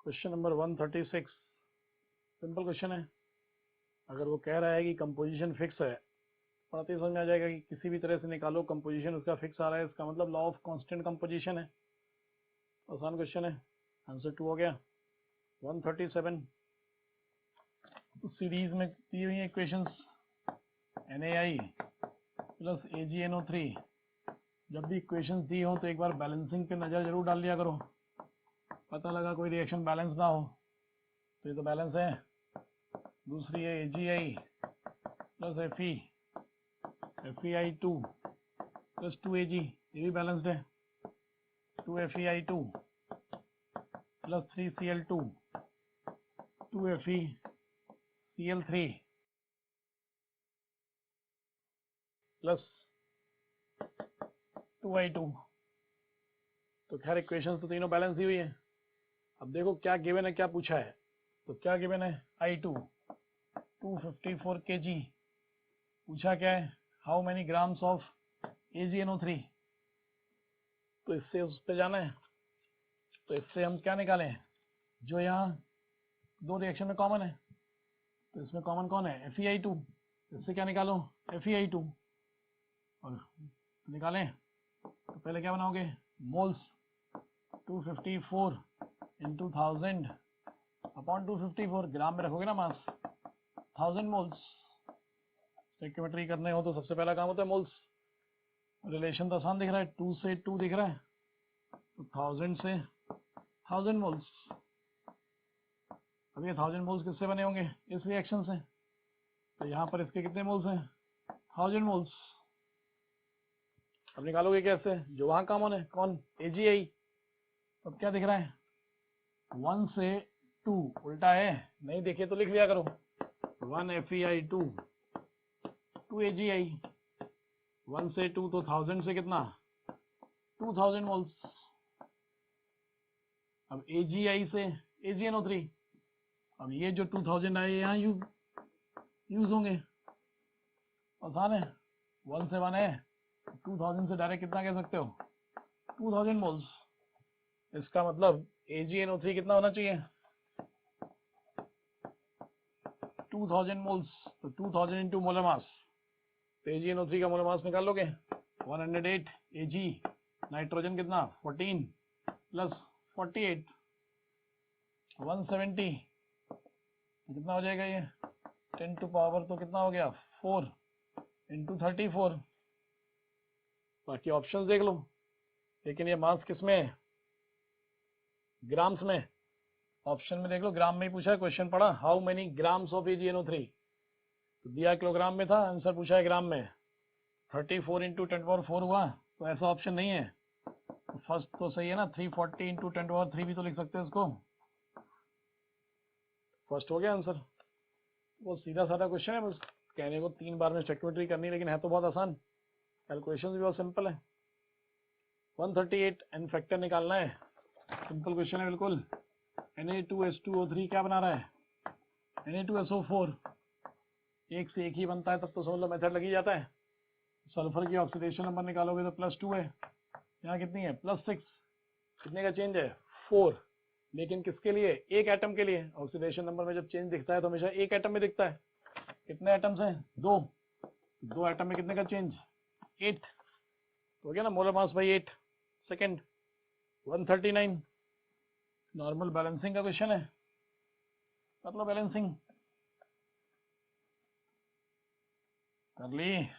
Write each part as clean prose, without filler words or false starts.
Question number 136 simple question है। अगर वो कह रहा है कि कंपोजिशन फिक्स है, पढ़ते ही समझ में आ जाएगा कि किसी भी तरह से निकालो कंपोजिशन उसका फिक्स आ रहा है, इसका मतलब लॉ ऑफ कांस्टेंट कंपोजिशन है। आसान क्वेश्चन है। आंसर 2 हो गया। 137 सीरीज में दी हुई इक्वेशंस NaI प्लस AgNO3। जब भी इक्वेशंस दी हो तो एक बार बैलेंसिंग पे नज़र जरूर डाल लिया करो। पता लगा कोई रिएक्शन बैलेंस ना हो तो ये तो बैलेंस है। दूसरी है AgI plus FeI2 plus 2Ag, ये भी बैलेंस्ड है। 2FeI2 plus 3Cl2 2FeCl3 plus 2I2। तो खैर इक्वेशंस तो तीनों बैलेंस दी हुई है। अब देखो क्या गिवन है, क्या पूछा है। तो क्या गिवन है, I2 254 kg। पूछा क्या है, how many grams of AgNO3। तो इससे उस पे जाना है। तो इससे हम क्या निकालें, जो यहाँ दो रिएक्शन में कॉमन है। तो इसमें कॉमन कौन है, FeI2। इससे क्या निकालो, FeI2 और निकालें। तो पहले क्या बनाओगे, मोल्स 254 इंटू 1000 अपॉन 254, ग्राम में रखोगे ना मास, 1000 मोल्स। स्टोइकियोमेट्री करने हो तो सबसे पहला काम होता है मोल्स। रिलेशन तो आसान दिख रहा है, 2 से 2 दिख रहा है, तो 1000 से 1000 मोल्स। अब ये 1000 मोल्स किससे बने होंगे, इस रिएक्शन से। तो यहाँ पर इसके कितने मोल्स हैं, 1000 मोल्स। अब निकालोगे कैसे, जो वहां कॉमन है कौन, AgI। अब क्या दिख रहा है, 1 से 2 उल्टा है, नहीं देखे तो लिख लिया करो। 1 FeI2 2 AgI। 1 से 2 तो 1000 से कितना, 2000 मोल्स। अब AgI से AgNO3। अब ये जो 2000 आए यहाँ यूज होंगे, आसान है। 1 से 1 है, 2000 से डायरेक्ट कितना कह सकते हो, 2000 मोल्स। इसका मतलब AgNO3 कितना होना चाहिए, 2000 मोल्स। तो 2000 इंटू मोलर मास, तो AgNO3 का मोलर मास निकाल लोगे, 108 Ag। नाइट्रोजन कितना, 14 प्लस 48 170। कितना हो जाएगा ये, 10 टू पावर तो कितना हो गया 4 इंटू 34। बाकी ऑप्शंस देख लो, लेकिन ये मास किस में है, ग्राम्स में। ऑप्शन में देख लो, ग्राम में ही पूछा है, क्वेश्चन पढ़ा how many grams of AgNO3। तो दिया किलोग्राम में था, आंसर पूछा है ग्राम में। 34 इंटू 10⁴ हुआ, तो ऐसा ऑप्शन नहीं है। तो फर्स्ट तो सही है ना, 340 इंटू 10⁻³ भी तो लिख सकते हैं इसको। फर्स्ट हो गया आंसर। वो सीधा साधा क्वेश्चन है, बस कहने को 3 बार में स्टोइकियोमेट्री करनी, लेकिन है तो बहुत आसान। कैलकुलेशन भी बहुत सिंपल है। 138 एन फैक्टर निकालना है, सिंपल क्वेश्चन है बिल्कुल। Na2H2O3 क्या बना रहा है, Na2SO4। एक से एक ही बनता है तब तो समझ लो मेथड लग ही जाता है। सल्फर की ऑक्सीडेशन नंबर निकालोगे तो +2 है, यहाँ कितनी है +6। कितने का चेंज है, 4। लेकिन किसके लिए, एक एटम के लिए। ऑक्सीडेशन नंबर में जब चेंज दिखता है तो हमेशा एक एटम में दिखता है। कितने एटम्स हैं, 2 एटम में कितने का चेंज, 8। तो हो गया ना, molar mass by 8 second. 139 normal balancing का क्वेश्चन है, मतलब बैलेंसिंग कर ली।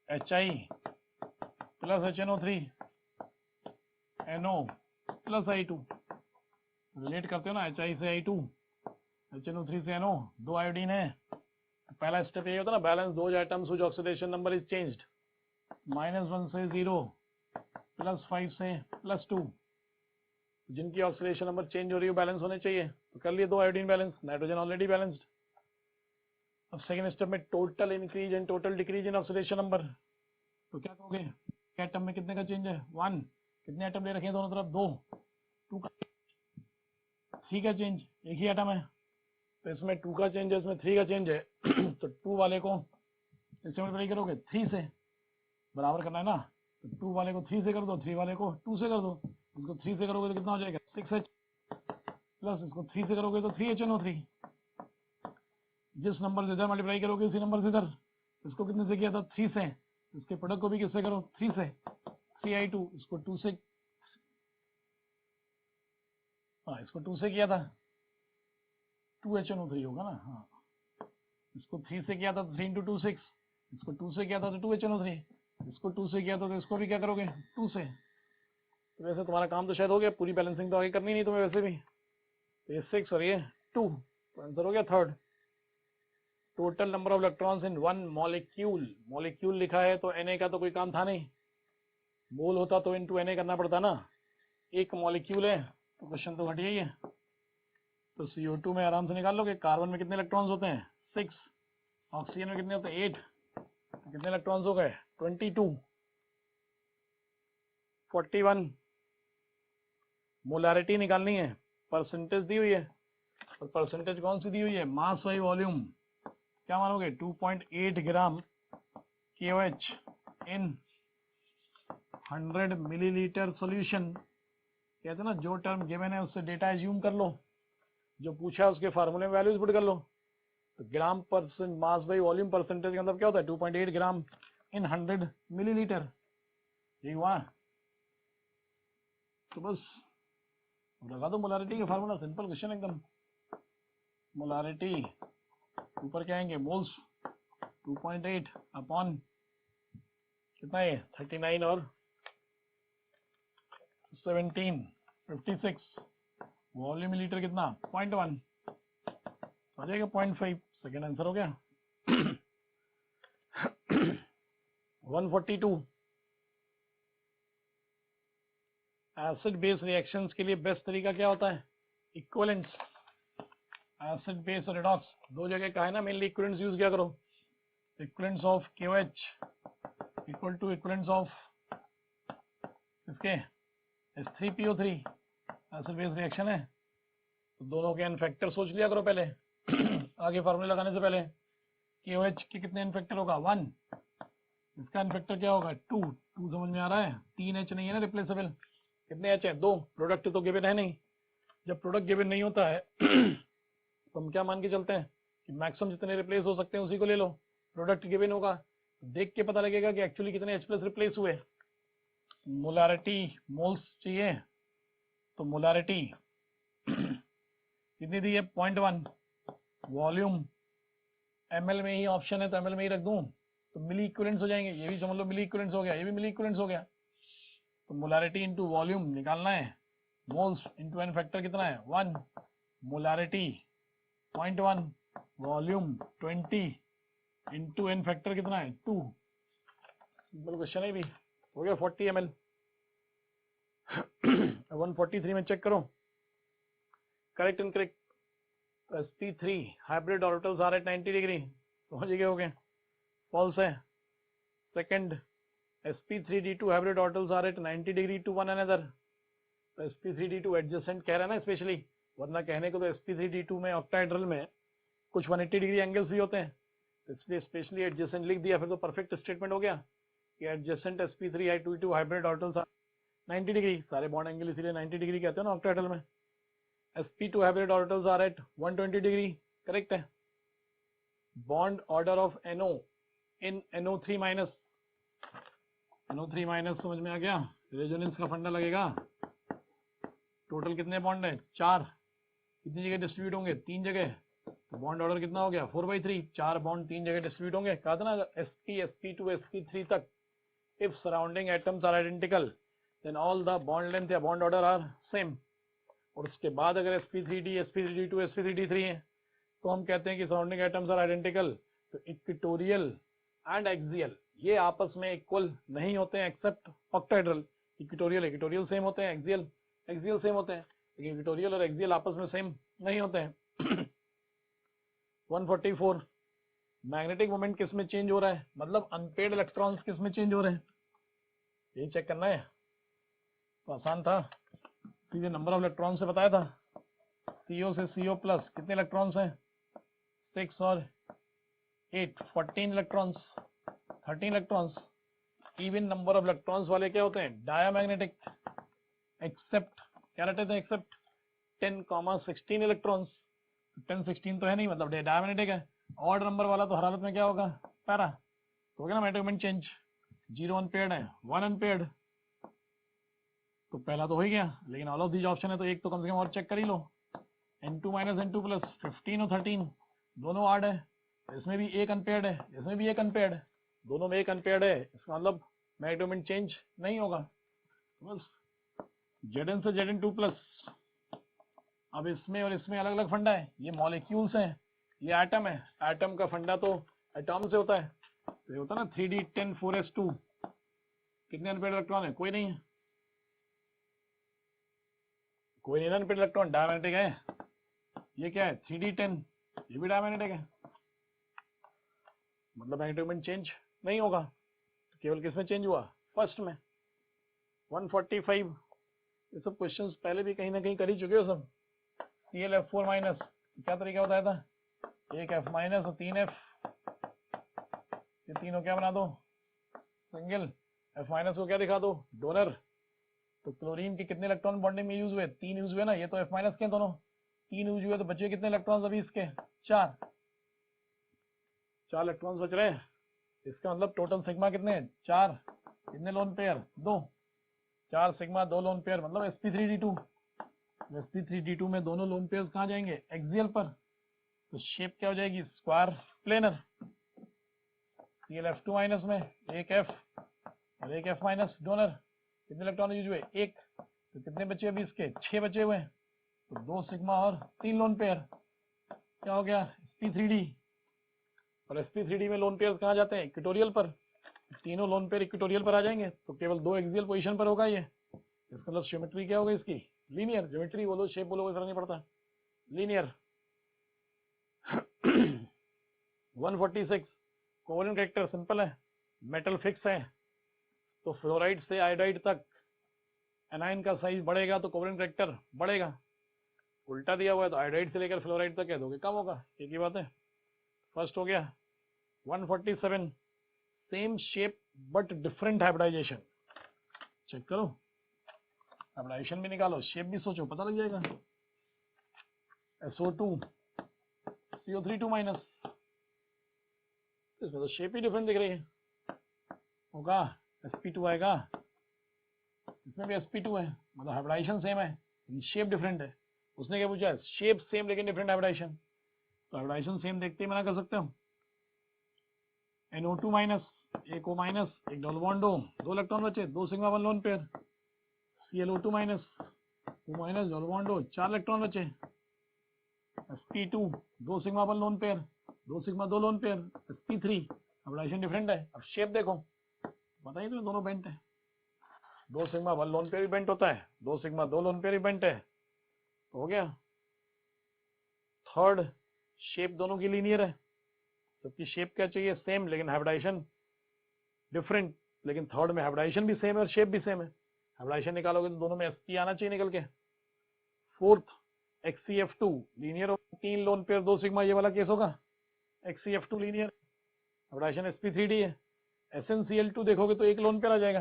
HI plus HNO3 NO plus I2। Relate करते हो ना, HI से I2 HNO3 से NO, 2 आयोडीन है। पहला स्टेप यही होता है ना, balance those atoms which oxidation number is changed. -1 से 0 +5 से +2, जिनकी ऑक्सीडेशन नंबर चेंज हो रही है बैलेंस होने चाहिए। तो कर लिए 2 iodine balance, nitrogen already balanced. अब सेकंड स्टेप में total increase and total decrease in oxidation number. तो क्या कहोगे, एटम में कितने का चेंज है, 1। कितने एटम ले रखे हैं दोनों तरफ, 2। 2 का 3 का चेंज, एक ही एटम है तो इसमें 2 का चेंज है, इसमें 3 का चेंज है। तो 2 वाले को इससे मल्टीप्लाई करोगे 3 से, बराबर करना है ना। तो 2 वाले को 3 से कर दो, 3 वाले को 2 से कर दो। इसको 3 से करोगे तो कितना हो जाएगा 6H प्लस इसको 3 से करोगे तो 3HNO3। जिस नंबर से इधर मल्टीप्लाई करोगे उसी नंबर से इधर। इसको कितने से किया था 3 से, इसके प्रोडक्ट को भी किससे करो 3 से, 3I2। इसको 2 से, हाँ इसको 2 से किया था 2HNO3 होगा ना। हाँ इसको 3 से किया था 3 इंटू 2 6, इसको 2 से किया था तो 2HNO3, इसको 2 से किया था तो इसको भी क्या करोगे 2 से। तो वैसे तुम्हारा काम तो शायद हो गया, पूरी बैलेंसिंग तो आगे करनी नहीं तुम्हें वैसे भी। तो ये 6 और ये 2, तो आंसर हो गया third. Total number of electrons in one molecule, molecule लिखा है तो Na का तो कोई काम था नहीं, मोल होता तो इनटू Na करना पड़ता ना। एक मॉलिक्यूल है तो क्वेश्चन तो घटिया ही है। तो CO2 में आराम से निकाल लोगे, कार्बन में कितने इलेक्ट्रॉन्स होते हैं 6, ऑक्सीजन में कितने होते हैं 8, तो कितने इलेक्ट्रॉन्स हो गए 22, 41। मोलारिटी निकालनी है, परसेंटेज दी हुई है, और परसेंटेज कौन सी दी हुई है मास बाई वॉल्यूम। क्या मानोगे 2.8 ग्राम KOH इन 100 मिलीलीटर सॉल्यूशन। कहते हैं ना जो टर्म गिवन है उससे डेटा एज्यूम कर लो, जो पूछा है उसके फार्मूले में वैल्यूज पुट कर लो। तो gram percent mass by volume percentage का मतलब क्या होता है 2.8 ग्राम इन 100 मिलीलीटर, यही हुआ। तो बस लगा दो मोलारिटी का फार्मूला, सिंपल क्वेश्चन एकदम। मोलारिटी ऊपर क्या आएंगे मोल्स, 2.8 अपॉन कितना है 39 और 17, 56। वॉल्यूम लीटर कितना 0.1, हो जाएगा 0.5। सेकेंड आंसर हो गया। 142 एसिड बेस रिएक्शंस के लिए बेस्ट तरीका क्या होता है इक्विवेलेंट्स। एसिड बेस और रिडॉक्स दो जगह का है ना, मेनली इक्विवेलेंट्स यूज किया करो। Equivalents of KOH equal to equivalents of इसके H3PO3, एसिड बेस रिएक्शन है तो दोनों के एन फैक्टर सोच लिया करो पहले। आगे फार्मूले लगाने से पहले KOH के कितने एन फैक्टर होगा 1, इसका एन फैक्टर क्या होगा 2, 2 समझ में आ रहा है। 3H नहीं है ना रिप्लेसेबल, कितने H है 2, प्रोडक्ट तो गिवन है नहीं। जब प्रोडक्ट गिवन नहीं होता है तो हम क्या मान के चलते हैं कि मैक्सिमम जितने रिप्लेस हो सकते हैं उसी को ले लो। प्रोडक्ट गिवन होगा तो देख के पता लगेगा कि एक्चुअली कितने H प्लस रिप्लेस हुए। मोलारिटी मोल्स चाहिए तो मोलारिटी कितनी दी है 0.1, वॉल्यूम ml में ही ऑप्शन है तो ml में ही रख दूं तो मिली इक्विवेलेंट्स हो जाएंगे। ये भी समझ लो मिली इक्विवेलेंट्स हो गया, ये भी मिली इक्विवेलेंट्स हो गया। तो मोलारिटी इनटू वॉल्यूम निकालना है, मोल्स इनटू एन फैक्टर कितना है 1, molarity 0.1, volume 20 into N factor कितना है 2। सिंपल क्वेश्चन है भी, हो गया 40 ml। 143 में चेक करो correct and correct. sp3 hybrid orbitals are at 90 degree, समझ गए हो गए फॉल्स है। Second sp3d2 hybrid orbitals are at 90 degree to one another, तो sp3d2 एडजेसेंट कह रहा है ना स्पेशली, वरना कहने को तो sp3d2 में ऑक्टाहेड्रल में कुछ 180 डिग्री एंगल्स भी होते हैं, तो इसलिए स्पेशली एडजेसेंट लिख दिया, फिर तो परफेक्ट स्टेटमेंट हो गया कि adjacent sp3i2 hybrid orbitals are 90 degree, सारे बॉन्ड एंगल इसीलिए 90 डिग्री कहते हैं ना ऑक्टाहेड्रल में। sp2 hybrid orbitals are at 120 degree, correct है। Bond order of NO in NO3 minus, NO3 minus समझ में आ गया, रेजोनेंस का फंडा लगेगा। टोटल कितने बॉन्ड है 4, कितनी जगह डिस्ट्रीब्यूट होंगे 3 जगह, तो बॉन्ड ऑर्डर कितना हो गया 4/3, 4 बॉन्ड 3 जगह डिस्ट्रीब्यूट होंगे। कहा था ना sp sp2 sp3 तक if surrounding atoms are identical then all the bond length या bond order are same। और उसके बाद अगर sp3d sp3d2 sp3d3 है तो हम कहते हैं कि सराउंडिंग एटम्स आर आइडेंटिकल, तो इक्वेटोरियल एंड एक्सियल ये आपस में इक्वल नहीं होते हैं except octahedral. Equatorial equatorial same होते हैं, एक्सियल एक्सियल सेम होते हैं, लेकिन इक्वेटोरियल और एक्सियल आपस में सेम नहीं होते हैं। 144 मैग्नेटिक मोमेंट किस में चेंज हो रहा है, मतलब अनपेड इलेक्ट्रॉन्स किस में चेंज हो रहे हैं, यही चेक करना है। तो आसान था, सीधे नंबर ऑफ इलेक्ट्रॉन से बताया था। CO से CO प्लस कितने इलेक्ट्रॉन्स हैं 6 और 8, 14 electrons, 13 electrons. Even number of electrons वाले क्या होते हैं, डायामैग्नेटिक। एक्सेप्ट क्या रहते थे, एक्सेप्ट 10,16 इलेक्ट्रॉन्स। 10-16 तो है नहीं, मतलब डायमैग्नेटिक है। ऑड नंबर वाला तो हर हालत में क्या होगा, पैरा। तो हो गया ना मैग्नेटिक मोमेंट चेंज। 0 अनपेयर्ड है, 1 अनपेयर्ड, तो पहला तो हो ही गया। लेकिन ऑल ऑफ दीज ऑप्शन है तो एक तो कम से कम और चेक कर ही लो। N2 माइनस N2 प्लस 15 और 13 दोनों ऑड है, इसमें भी एक अनपेयर्ड है, इसमें भी एक अनपेयर्ड है, दोनों में एक अनपेयर्ड है, इसका मतलब मैग्नेटिक मोमेंट चेंज नहीं होगा। बस Zn से Zn2 प्लस। अब इसमें और इसमें अलग अलग फंडा है, ये मॉलिक्यूल्स हैं, ये एटम है। एटम का फंडा तो एटॉम से होता है, तो ये होता है ना 3d10 4s2। कितने अनपेयर्ड इलेक्ट्रॉन है, कोई नहीं है, कोई नहीं अनपेयर्ड इलेक्ट्रॉन, डायमैग्नेटिक है। ये क्या है 3d10, ये भी डायमैग्नेटिक है, मतलब मैग्नेटिक मोमेंट चेंज नहीं होगा। तो केवल किसमें चेंज हुआ, फर्स्ट में। 145। ये सब क्वेश्चंस पहले भी कहीं ना कहीं कर ही चुके हो सब। ClF4 माइनस, क्या तरीका बताया था, एक F माइनस और 3F, ये तीनों क्या बना दो, सिंगल। F माइनस को क्या दिखा दो, डोनर। तो क्लोरीन के कितने इलेक्ट्रॉन बॉन्डिंग में यूज हुए, 3 यूज हुए ना, ये तो F माइनस के दोनों 3 यूज हुए, तो बचे कितने इलेक्ट्रॉन्स अभी इसके, 4 इलेक्ट्रॉन्स बच रहे हैं। इसका मतलब टोटल सिग्मा कितने हैं, 4। कितने loan pair, 2। 4 sigma 2 lone pair, मतलब sp3d2। sp3d2 में दोनों लोन पेयर कहाँ जाएंगे, एक्सियल पर, तो शेप क्या हो जाएगी, स्क्वायर प्लेनर। ClF2 माइनस में एक F और एक F माइनस डोनर। कितने इलेक्ट्रॉन यूज हुए, 1। तो कितने बचे अभी इसके, 6 बचे हुए हैं, तो 2 सिग्मा और 3 लोन पेयर। क्या हो गया, sp3d। और sp3d में लोन पेयर कहाँ जाते हैं, इक्वेटोरियल पर। तीनों लोन पेयर इक्वेटोरियल पर आ जाएंगे, तो केवल 2 एक्सियल पोजीशन पर होगा ये। इसका मतलब ज्योमेट्री क्या होगा इसकी, लीनियर। ज्योमेट्री बोलो, शेप बोलो, कोई फर्क नहीं पड़ता, लीनियर। 146 कोवेलेंट कैरेक्टर सिंपल है, मेटल फिक्स है, तो फ्लोराइड से आयोडाइड तक एनाइन का साइज बढ़ेगा तो कोवेलेंट कैरेक्टर बढ़ेगा। उल्टा दिया हुआ है तो आयोडाइड से लेकर फ्लोराइड तक कह दोगे कम होगा, एक ही बात है। फर्स्ट हो गया। 147 same shape but different hybridisation. Check करो, हाइब्रिडाइजेशन भी निकालो, शेप भी सोचो, पता लग जाएगा। SO2 CO32 माइनस, इसमें तो शेप ही डिफरेंट दिख रही है, होगा sp2 आएगा, इसमें भी sp2 है, मतलब हाइब्रिडाइजेशन सेम है लेकिन शेप डिफरेंट है। उसने क्या पूछा, शेप सेम लेकिन डिफरेंट हाइब्रिडाइजेशन, तो हाइब्रिडाइजेशन सेम देखते ही मना कर सकते हो। NO2 माइनस, एक O माइनस, एक डबल बॉन्ड O, 2 इलेक्ट्रॉन बचे, 2 sigma 1 lone pair. ClO2 minus, O minus, double bond O, 4 electron बचे। sp2 2 sigma 1 lone pair, 2 sigma 2 lone pair. sp3 hybridisation different है, अब शेप देखो, पता ही तो दोनों बेंट है। 2 सिग्मा 1 लोन पेयर भी बेंट होता है, 2 सिग्मा 2 लोन पेयर भी बेंट है, तो हो गया। थर्ड, शेप दोनों की लीनियर है, सबकी शेप क्या चाहिए, सेम लेकिन हाइब्रिडाइजेशन डिफरेंट। लेकिन थर्ड में हाइब्रिडाइजेशन भी सेम है और शेप भी सेम है, हाइब्रिडाइजेशन निकालोगे तो दोनों में sp आना चाहिए निकल के। Fourth, XCF2 linear, 3 loan pair 2 sigma, ये वाला केस होगा। XCF2 लीनियर, हाइब्रिडाइजेशन sp3d है। SnCl2 देखोगे तो एक लोन पेयर आ जाएगा,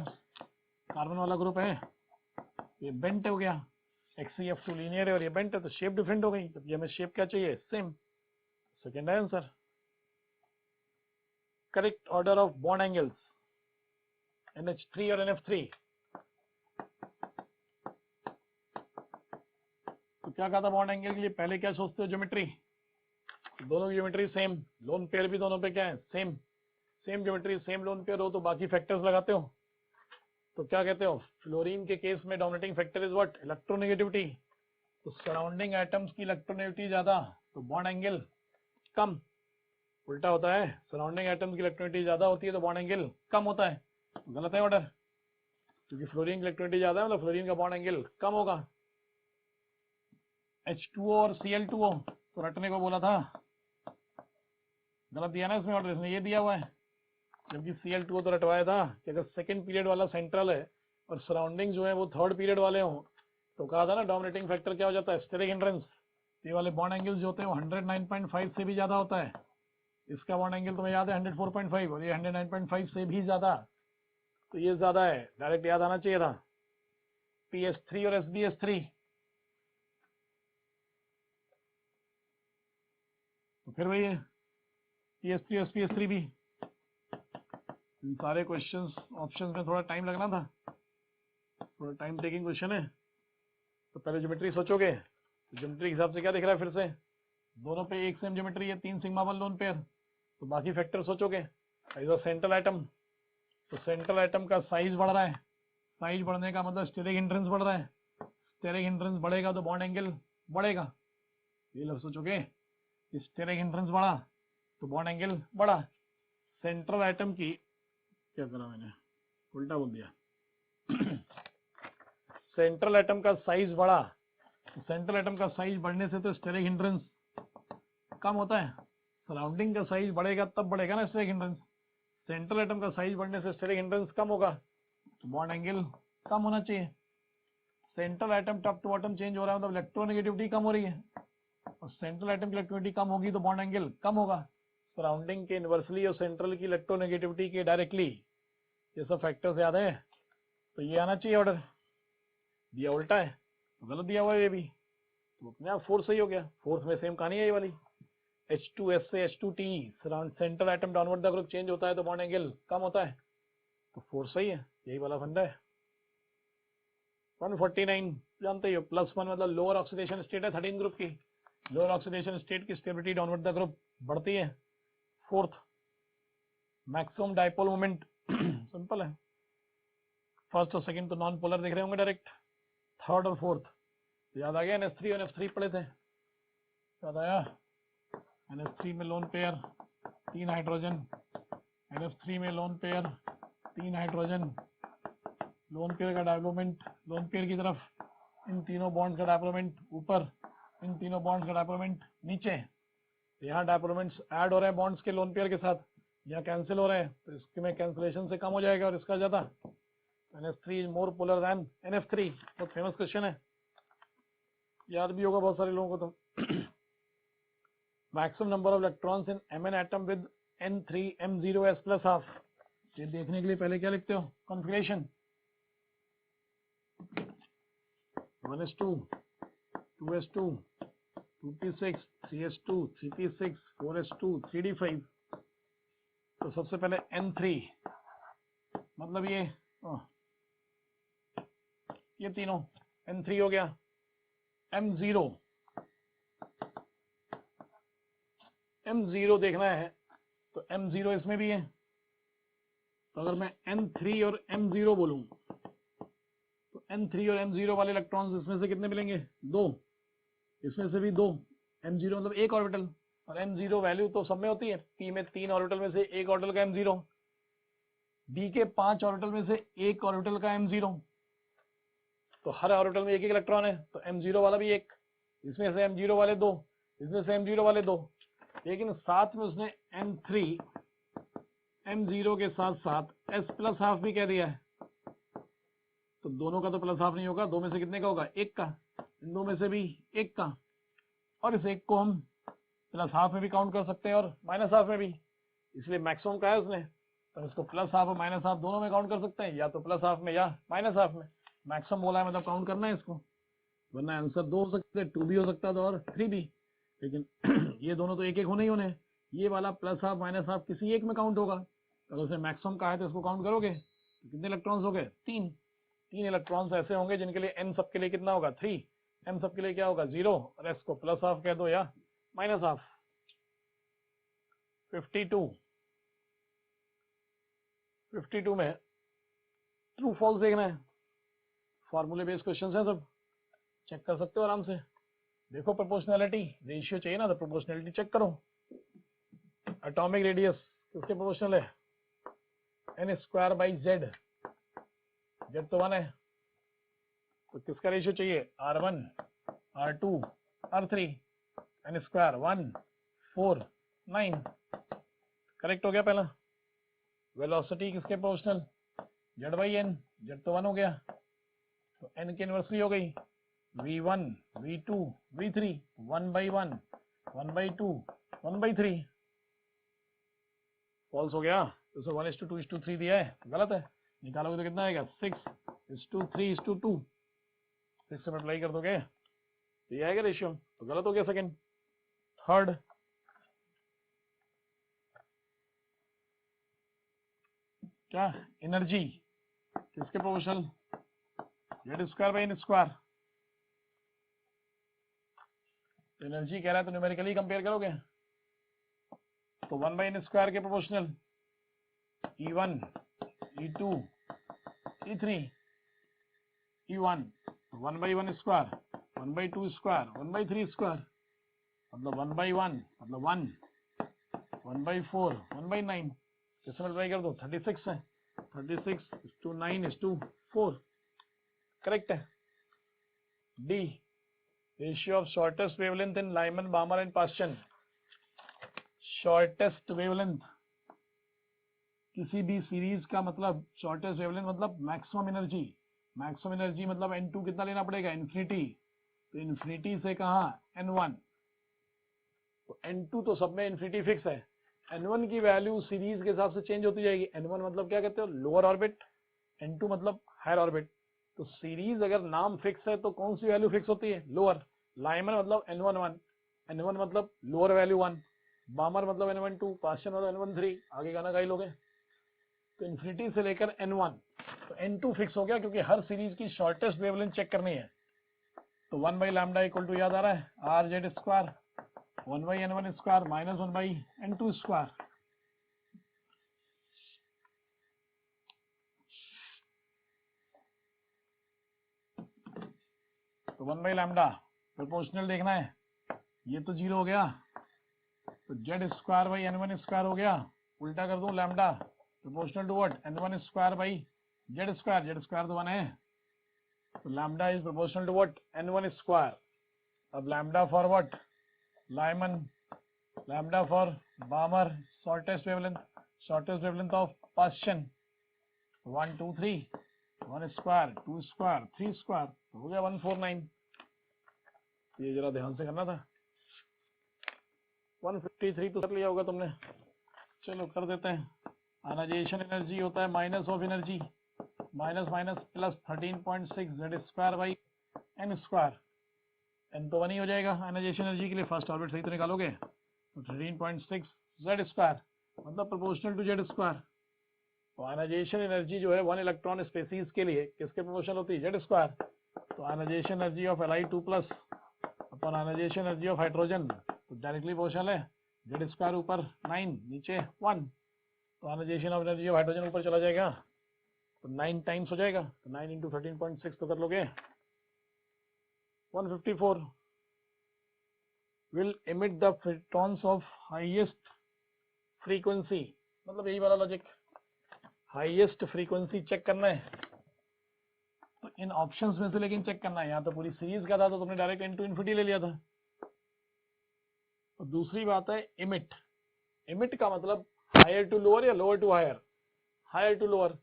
कार्बन वाला ग्रुप है, ये बेंट हो गया। XCF2 लीनियर है और ये बेंट है, तो शेप डिफरेंट हो गई, तो ये हमें शेप क्या चाहिए, same. Second answer. Correct order of bond angles, NH3 और NF3। तो क्या कहा था बॉन्ड एंगल के लिए, पहले क्या सोचते हो, ज्योमेट्री, दोनों की ज्योमेट्री सेम, लोन पेयर भी दोनों पे क्या है, same. Same geometry same lone pair हो तो बाकी फैक्टर्स लगाते हो, तो क्या कहते हो, फ्लोरीन के केस में dominating factor is what, electronegativity. तो सराउंडिंग एटम्स की इलेक्ट्रोनेगेटिविटी ज्यादा तो बॉन्ड एंगल कम। उल्टा होता है, सराउंडिंग एटम्स की इलेक्ट्रोनेगेटिविटी ज्यादा होती है तो बॉन्ड एंगल कम होता है, तो गलत है ऑर्डर, क्योंकि फ्लोरीन की इलेक्ट्रोनेगेटिविटी ज्यादा है, मतलब फ्लोरीन का बॉन्ड एंगल कम होगा। H2O और Cl2O तो रटने को बोला था, गलत दिया ना इसमें ऑर्डर, इसने ये दिया हुआ है, जबकि Cl2O तो रटवाया था कि अगर सेकंड पीरियड वाला सेंट्रल है और सराउंडिंग जो है वो थर्ड पीरियड वाले हो, तो कहा था ना डोमिनेटिंग फैक्टर क्या हो जाता है, स्टेरिक हिंड्रेंस। ये वाले बॉन्ड एंगल्स जो होते हैं वो 109.5 से भी ज्यादा होता है, इसका बॉन्ड एंगल तुम्हें याद है 104.5 और ये 109.5 से भी ज्यादा, तो ये ज्यादा है, डायरेक्ट याद आना चाहिए था PS3 और SBS3। तो फिर वही है PS3 और SBS3 भी। इन सारे क्वेश्चंस ऑप्शंस में थोड़ा टाइम लगना था, थोड़ा टाइम टेकिंग क्वेश्चन है। तो पहले ज्योमेट्री सोचोगे, ज्योमेट्री के हिसाब से क्या दिख रहा है, फिर से दोनों पे एक सेम ज्योमेट्री है, 3 सिग्मा 1 लोन पेयर। तो बाकी फैक्टर सोचोगे। इधर सेंट्रल एटम, तो सेंट्रल एटम का साइज बढ़ रहा है, साइज बढ़ने का मतलब स्टेरिक हिंड्रेंस बढ़ रहा है, स्टेरिक हिंड्रेंस बढ़ेगा तो बॉन्ड एंगल बढ़ेगा। ये लफ्ज सोचोगे, स्टेरिक हिंड्रेंस बढ़ा तो बॉन्ड एंगल बढ़ा। सेंट्रल एटम की, क्या करा मैंने, उल्टा बोल दिया। सेंट्रल एटम का साइज बढ़ा, सेंट्रल एटम का साइज बढ़ने से तो स्टेरिक हिंड्रेंस कम होता है। सराउंडिंग का साइज बढ़ेगा तब बढ़ेगा ना स्टेरिक हिंड्रेंस। सेंट्रल एटम का साइज बढ़ने से स्टेरिक हिंड्रेंस कम होगा, तो बॉन्ड एंगल कम होना चाहिए। Central atom top to bottom change हो रहा है, मतलब इलेक्ट्रोनेगेटिविटी कम हो रही है, और सेंट्रल एटम की इलेक्ट्रोनेगेटिविटी कम होगी तो बॉन्ड एंगल कम होगा। सराउंडिंग के इनवर्सली और सेंट्रल की इलेक्ट्रोनेगेटिविटी के डायरेक्टली, ये सब फैक्टर्स याद है। तो ये आना चाहिए ऑर्डर, दिया उल्टा है तो गलत दिया हुआ है ये भी, तो अपने आप फोर्स सही हो गया। फोर्स में सेम कहानी है ये वाली, H2S से H2T, surround central atom downward the group change होता है तो बॉन्ड एंगल कम होता है, तो फोर्स सही है, यही वाला फंडा है। 149 जानते ही हो, +1 मतलब लोअर ऑक्सीडेशन स्टेट है 13 ग्रुप की, लोअर ऑक्सीडेशन स्टेट की स्टेबिलिटी डाउनवर्ड द ग्रुप बढ़ती है। Fourth, maximum dipole moment simple है, फर्स्ट और सेकंड तो नॉन पोलर दिख रहे होंगे डायरेक्ट। थर्ड और फोर्थ याद आ गया, NH3 और NF3 पढ़े थे, याद आया। NH3 में लोन पेयर 3 हाइड्रोजन, NF3 में lone pair 3 hydrogen, lone pair का डायप्लोमेंट लोन पेयर की तरफ, इन तीनों बॉन्ड्स का डायप्लोमेंट ऊपर, इन तीनों बॉन्ड्स का डायप्लोमेंट नीचे। यहाँ डायप्लोमेंट्स ऐड हो रहे हैं बॉन्ड्स के लोन पेयर के साथ, यहाँ कैंसिल हो रहे हैं, तो इसके में कैंसिलेशन से कम हो जाएगा और इसका ज्यादा। NF3 is more polar then NF3, बहुत फेमस क्वेश्चन है, याद भी होगा बहुत सारे लोगों को। तो maximum number of electrons in Mn atom with N3M0s plus half. ये देखने के लिए पहले क्या लिखते हो, configuration 1s2 2s2 2p6 3s2 3p6 4s2 3d5। तो सबसे पहले N3 मतलब ये तीनों N3 हो गया। M0 देखना है तो M0 इसमें भी है, तो अगर मैं N3 और M0 बोलूं तो N3 और M0 वाले इलेक्ट्रॉन्स इसमें से कितने मिलेंगे, 2, इसमें से भी 2। M0 मतलब एक ऑर्बिटल, और M0 वैल्यू तो सब में होती है, P में 3 ऑर्बिटल में से एक ऑर्बिटल का M0, D के 5 ऑर्बिटल में से एक ऑर्बिटल का M0, तो हर ऑर्बिटल में एक एक इलेक्ट्रॉन है, तो M0 वाला भी एक, इसमें से M0 वाले 2, इसमें से M0 वाले 2, लेकिन साथ में उसने N3 M0 के साथ साथ S प्लस हाफ भी कह दिया है, तो दोनों का तो प्लस हाफ नहीं होगा, दो में से कितने का होगा, एक का, इन दो में से भी एक का, और इस एक को हम प्लस हाफ में भी काउंट कर सकते हैं और माइनस हाफ में भी, इसलिए मैक्सिमम का है उसने, तो इसको प्लस हाफ और माइनस हाफ दोनों में काउंट कर सकते हैं, या तो प्लस हाफ में या माइनस हाफ में। मैक्सिमम बोला है मतलब काउंट करना है इसको, वरना आंसर 2 हो सकते हैं, 2 भी हो सकता था और 3 भी, लेकिन ये दोनों तो एक एक होने ही होने, ये वाला प्लस हाफ माइनस हाफ किसी एक में काउंट होगा, अगर उसने मैक्सिमम कहा है तो इसको काउंट करोगे तो कितने इलेक्ट्रॉन्स हो गए, 3 इलेक्ट्रॉन्स ऐसे होंगे जिनके लिए n सबके लिए कितना होगा, 3, m सबके लिए क्या होगा, 0, और s को प्लस हाफ कह दो या माइनस हाफ। 52 में ट्रू फॉल्स देखना है, फॉर्मूले बेस्ड क्वेश्चंस हैं सब, चेक कर सकते हो आराम से। देखो प्रोपोर्शनैलिटी रेशियो चाहिए ना, तो प्रोपोर्शनैलिटी चेक करो। एटॉमिक रेडियस किसके प्रोपोर्शनल है, n²/z, z तो 1 है, तो किसका रेशियो चाहिए, r1 r2 r3, n² 1 4 9, correct हो गया पहला। वेलोसिटी किसके प्रोपोर्शनल, z/n, z तो 1 हो गया, तो n की इनवर्सली हो गई, v1 v2 v3, 1/1 1/2 1/3, फॉल्स हो गया, तो 1:2:3 दिया है, गलत है, निकालोगे तो कितना आएगा 6:3:2, 6 से मल्टीप्लाई कर दोगे तो ये आएगा रेशियो, तो गलत हो गया सेकंड। थर्ड, क्या एनर्जी किसके प्रोपोर्शनल, Z²/N²। एनर्जी कह रहा है तो न्यूमेरिकली कंपेयर करोगे तो 1/N² के proportional, E1, E2, E3, E1 1/1², 1/2², 1/3², मतलब 1/1 मतलब 1, 1/4, 1/9, किससे मल्टीप्लाई कर दो 36 है, 36:9:4, करेक्ट है। D, ratio of shortest wavelength in Lyman, बामर and Paschen. Shortest wavelength किसी भी सीरीज का मतलब, शॉर्टेस्ट वेवलेंथ मतलब मैक्सिमम एनर्जी, मैक्सिमम एनर्जी मतलब N2 कितना लेना पड़ेगा, इन्फिनिटी, तो इन्फिनिटी से कहा N1, तो N2 तो सब में इन्फिनिटी फिक्स है, N1 की वैल्यू सीरीज के हिसाब से चेंज होती जाएगी। N1 मतलब क्या कहते हो, लोअर ऑर्बिट, N2 मतलब हायर ऑर्बिट, तो सीरीज अगर नाम फिक्स है तो कौन सी वैल्यू फिक्स होती है, लोअर। लाइमन मतलब N1 N1 मतलब लोअर वैल्यू 1, बामर मतलब N1 2, पास्चन मतलब N1 3, आगे गाना गा ही लोगे। तो इन्फिनिटी से लेकर N1, तो N2 फिक्स हो गया क्योंकि हर सीरीज की शॉर्टेस्ट वेवलेंथ चेक करनी है। तो 1/λ इक्वल टू याद आ रहा है RZ², 1/N1² माइनस 1/N2²। तो 1/λ प्रोपोर्शनल देखना है, ये तो 0 हो गया, तो Z²/N1² हो गया, उल्टा कर दूं lambda proportional to what, N1²/Z², Z² तो 1 है, तो lambda is proportional to what, N1²। अब lambda for what, Lyman, lambda for Balmer, shortest wavelength of Paschen 1 2 3, 1², 2², 3², तो हो गया 149। ये जरा ध्यान से करना था। 153 तो कर लिया होगा तुमने, चलो कर देते हैं। आयनाइजेशन एनर्जी होता है minus of energy, minus minus plus 13.6 Z²/N², N तो 1 ही हो जाएगा आयनाइजेशन एनर्जी के लिए, फर्स्ट ऑर्बिट सही तो निकालोगे, तो 13.6 Z² मतलब प्रोपोर्शनल टू Z²। तो आयनाइजेशन एनर्जी जो है 1 इलेक्ट्रॉन स्पेसीज के लिए किसके प्रोपोर्शनल होती है, Z²। तो ionisation energy of Li2+ upon ionisation energy of hydrogen, तो डायरेक्टली प्रोपोर्शनल है, Z² ऊपर 9 नीचे 1, तो ionisation of energy of hydrogen ऊपर चला जाएगा, तो 9 टाइम्स हो जाएगा, तो 9 × 13.6 तो कर लोगे 154 will emit the photons of highest frequency, मतलब यही वाला लॉजिक, हाईएस्ट फ्रीक्वेंसी चेक करना है, तो इन ऑप्शंस में से लेकिन चेक करना है। यहाँ तो पूरी सीरीज का था तो तुमने डायरेक्ट N2 इन्फिनिटी ले लिया था। तो दूसरी बात है इमिट, इमिट का मतलब हायर टू लोअर या lower to higher, higher to lower.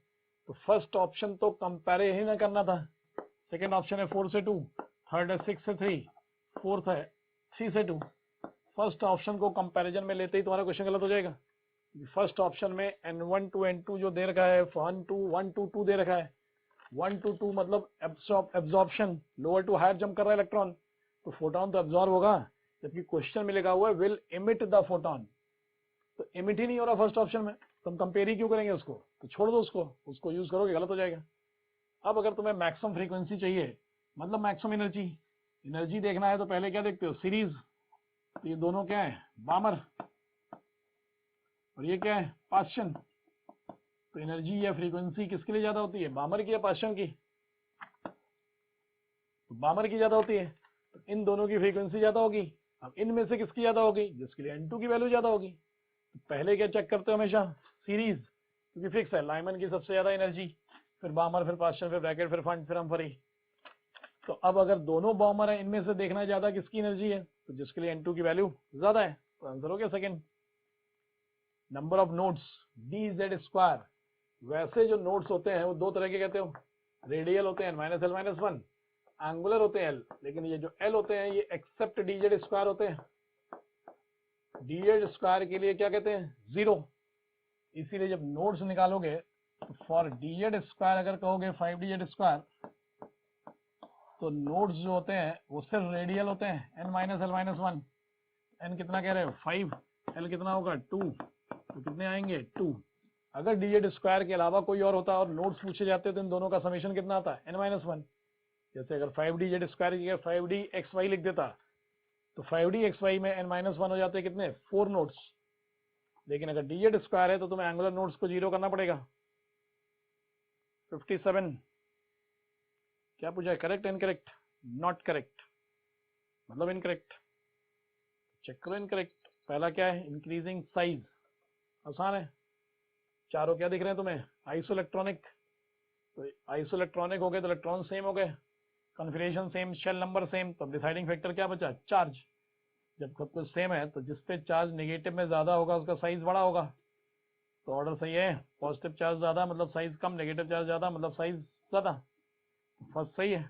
तो फर्स्ट ऑप्शन तो कंपेयर ही ना करना था, सेकेंड ऑप्शन है 4 से 2, थर्ड है 6 से 3, फोर्थ है 3 से 2। फर्स्ट ऑप्शन को कंपैरिजन में लेते ही तुम्हारा क्वेश्चन गलत हो जाएगा। फर्स्ट ऑप्शन में N1 to N2 जो दे रखा है 1 to 2 दे रखा है, 1 to 2 मतलब absorption, lower to higher jump कर रहा है इलेक्ट्रॉन, तो फोटोन तो एब्जॉर्ब होगा, जबकि क्वेश्चन में लिखा हुआ है विल इमिट द फोटोन, तो इमिट ही नहीं हो रहा फर्स्ट ऑप्शन में, तो हम कंपेयर ही क्यों करेंगे उसको, तो छोड़ दो उसको यूज करोगे गलत हो जाएगा। अब अगर तुम्हें मैक्सिमम फ्रीक्वेंसी चाहिए मतलब मैक्सिमम एनर्जी देखना है, तो पहले क्या देखते हो, सीरीज, तो ये दोनों क्या है, बामर, और ये क्या है, पास्चन। तो एनर्जी या फ्रीक्वेंसी किसके लिए ज्यादा होती है, बामर की या पास्चन की, तो बामर की ज्यादा होती है, तो इन दोनों की फ्रीक्वेंसी ज्यादा होगी। अब इनमें से किसकी ज्यादा होगी, जिसके लिए N2 की वैल्यू ज्यादा होगी। तो पहले क्या चेक करते हो हमेशा, सीरीज, क्योंकि फिक्स है, लाइमन की सबसे ज्यादा एनर्जी, फिर बामर, फिर पास्चन, फिर ब्रैकेट, फिर फंड, फिर अम्फरी। तो अब अगर दोनों बामर है, इनमें से देखना ज्यादा किसकी एनर्जी है, तो जिसके लिए N2 की वैल्यू ज्यादा है, तो आंसर हो गया second. Number of nodes DZ², वैसे जो नोड्स होते हैं वो दो तरह के कहते हो, रेडियल होते हैं -L - 1, एंगुलर होते हैं L, लेकिन ये जो L होते हैं ये एक्सेप्ट DZ² होते हैं, DZ² के लिए क्या कहते हैं, 0। इसीलिए जब नोड्स निकालोगे फॉर dz स्क्वायर अगर कहोगे 5dz स्क्वायर, तो नोड्स जो होते हैं वो सिर्फ रेडियल होते हैं, n minus L minus one. n कितना कह रहे हो 5, l कितना होगा 2, तो कितने आएंगे 2। अगर dz स्क्वायर के अलावा कोई और होता और नोड्स पूछे जाते तो इन दोनों का समेशन कितना आता है n माइनस वन। जैसे अगर 5dz स्क्वायर की 5dxy लिख देता तो 5dxy में n माइनस वन हो जाते कितने 4 नोड्स। लेकिन अगर dz स्क्वायर है तो तुम्हें एंगुलर नोड्स को 0 करना पड़ेगा। 57 क्या पूछा है, करेक्ट इनकरेक्ट? नॉट करेक्ट मतलब इनकरेक्ट। चेक करो इनकरेक्ट। पहला क्या है, इंक्रीजिंग साइज, आसान है। चारों क्या दिख रहे हैं तुम्हें, आइसोइलेक्ट्रॉनिक। तो आइसोइलेक्ट्रॉनिक हो गए तो इलेक्ट्रॉन सेम हो गए, configuration same, shell number same, तो डिसाइडिंग फैक्टर क्या बचा, चार्ज। जब सब कुछ सेम है तो जिस पे चार्ज नेगेटिव में ज्यादा होगा उसका साइज बड़ा होगा। तो ऑर्डर सही है, पॉजिटिव चार्ज ज्यादा मतलब साइज कम, नेगेटिव चार्ज ज्यादा मतलब साइज ज्यादा। फर्स्ट सही है।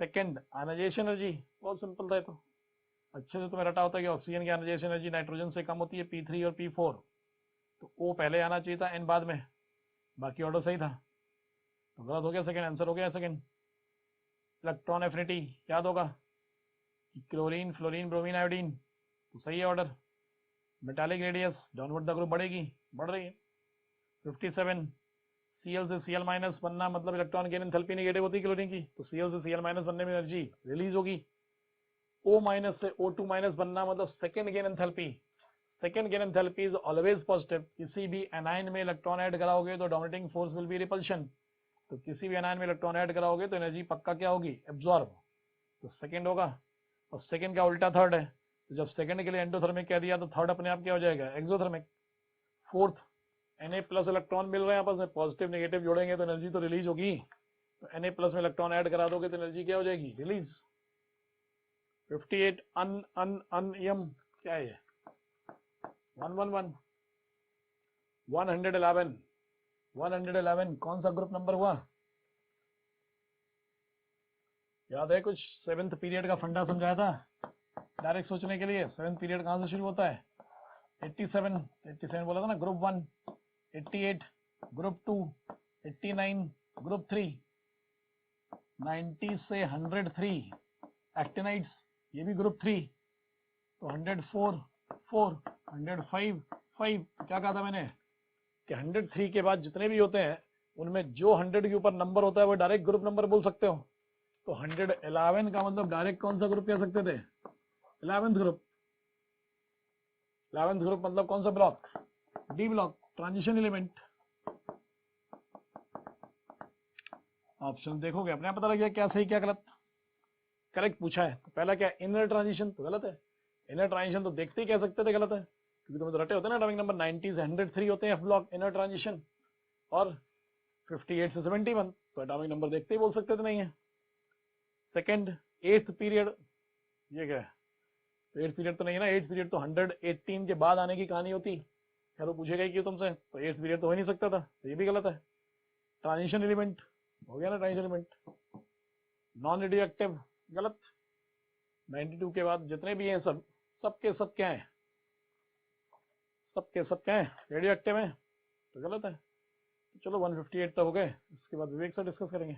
सेकंड आयनाइजेशन एनर्जी, बहुत सिंपल था तो अच्छे से तुम्हें रटा होता है कि ऑक्सीजन की आयनाइजेशन एनर्जी नाइट्रोजन से कम होती है, P3 और P4। तो O पहले आना चाहिए था, N बाद में। बाकी ऑर्डर सही था, तो गलत हो गया सेकंड, आंसर हो गया सेकंड। इलेक्ट्रॉन एफिनिटी याद होगा, क्लोरीन फ्लोरीन ब्रोमीन आयोडीन, तो सही है order. Metallic radius downward the group बढ़ेगी, बढ़ रही है। 57 Cl से Cl माइनस बनना मतलब इलेक्ट्रॉन गेन एंथैल्पी नेगेटिव होती है क्लोरीन की, तो Cl से Cl माइनस बनने में एनर्जी रिलीज होगी। O माइनस से O2 माइनस बनना मतलब second gain enthalpy. Second gain enthalpy is always positive. किसी भी एनाइन में इलेक्ट्रॉन ऐड कराओगे तो dominating force will be repulsion. तो किसी भी एनाइन में इलेक्ट्रॉन ऐड कराओगे तो एनर्जी पक्का क्या होगी, एब्जॉर्ब। तो सेकेंड होगा, और सेकेंड का उल्टा थर्ड है। तो जब सेकेंड के लिए एंडोथर्मिक कह दिया तो थर्ड अपने आप क्या हो जाएगा, exothermic. Fourth Na plus electron मिल रहे हैं आपस में, पॉजिटिव नेगेटिव जोड़ेंगे तो एनर्जी तो रिलीज होगी। तो Na प्लस में इलेक्ट्रॉन ऐड करा दोगे तो एनर्जी क्या हो जाएगी, रिलीज। 58 अन क्या है, 111 111 कौन सा ग्रुप नंबर हुआ, याद है कुछ? सेवेंथ पीरियड का फंडा समझाया था डायरेक्ट सोचने के लिए। सेवेंथ पीरियड कहां से शुरू होता है, 87 बोला था ना, ग्रुप 1, 88 ग्रुप 2, 89 ग्रुप 3, 90 से 103 एक्टिनाइड्स, ये भी ग्रुप 3। तो 104 4, 105 5। क्या कहा था मैंने कि 103 के बाद जितने भी होते हैं उनमें जो 100 के ऊपर नंबर होता है वो डायरेक्ट ग्रुप नंबर बोल सकते हो। तो 111 का मतलब डायरेक्ट कौन सा ग्रुप कह सकते थे, 11th ग्रुप। 11th ग्रुप मतलब कौन सा block, D block, transition element. Option देखोगे अपने आप पता लग गया क्या सही क्या गलत। करेक्ट पूछा है तो पहला क्या, इनर ट्रांजिशन, तो गलत है। इनर ट्रांजिशन तो देखते ही कह सकते थे गलत है, क्योंकि तुम्हें तो रटे होते हैं ना, एटॉमिक नंबर 90 से 103 होते हैं एफ ब्लॉक इनर ट्रांजिशन, और 58 से 71, तो एटॉमिक नंबर देखते ही बोल सकते थे नहीं है। सेकंड 8th पीरियड, ये क्या है, तो 8th पीरियड तो नहीं है ना, 8th पीरियड तो 118 के बाद आने की कहानी होती। खैर वो पूछेगा ही क्यों तुमसे, तो 8th पीरियड तो हो ही नहीं सकता था, तो ये भी गलत है। ट्रांजिशन एलिमेंट हो गया ना, transition element. Non radio active गलत। 92 के बाद जितने भी हैं सब सबके सब क्या है, सबके सब क्या है, रेडियो एक्टिव है, तो गलत है। तो चलो 158 तक हो गए, इसके बाद विवेक से डिस्कस करेंगे।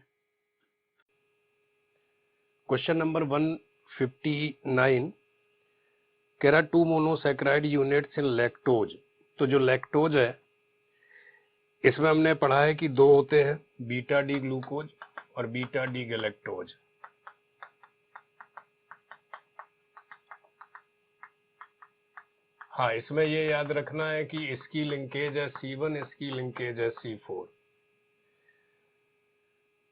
क्वेश्चन नंबर 159 कह रहा 2 मोनोसैकेराइड यूनिट्स इन लैक्टोज। तो जो लैक्टोज है इसमें हमने पढ़ा है कि 2 होते हैं, बीटा डी ग्लूकोज और बीटा डी गैलेक्टोज। हाँ, इसमें ये याद रखना है कि इसकी लिंकेज है C1, इसकी लिंकेज है C4,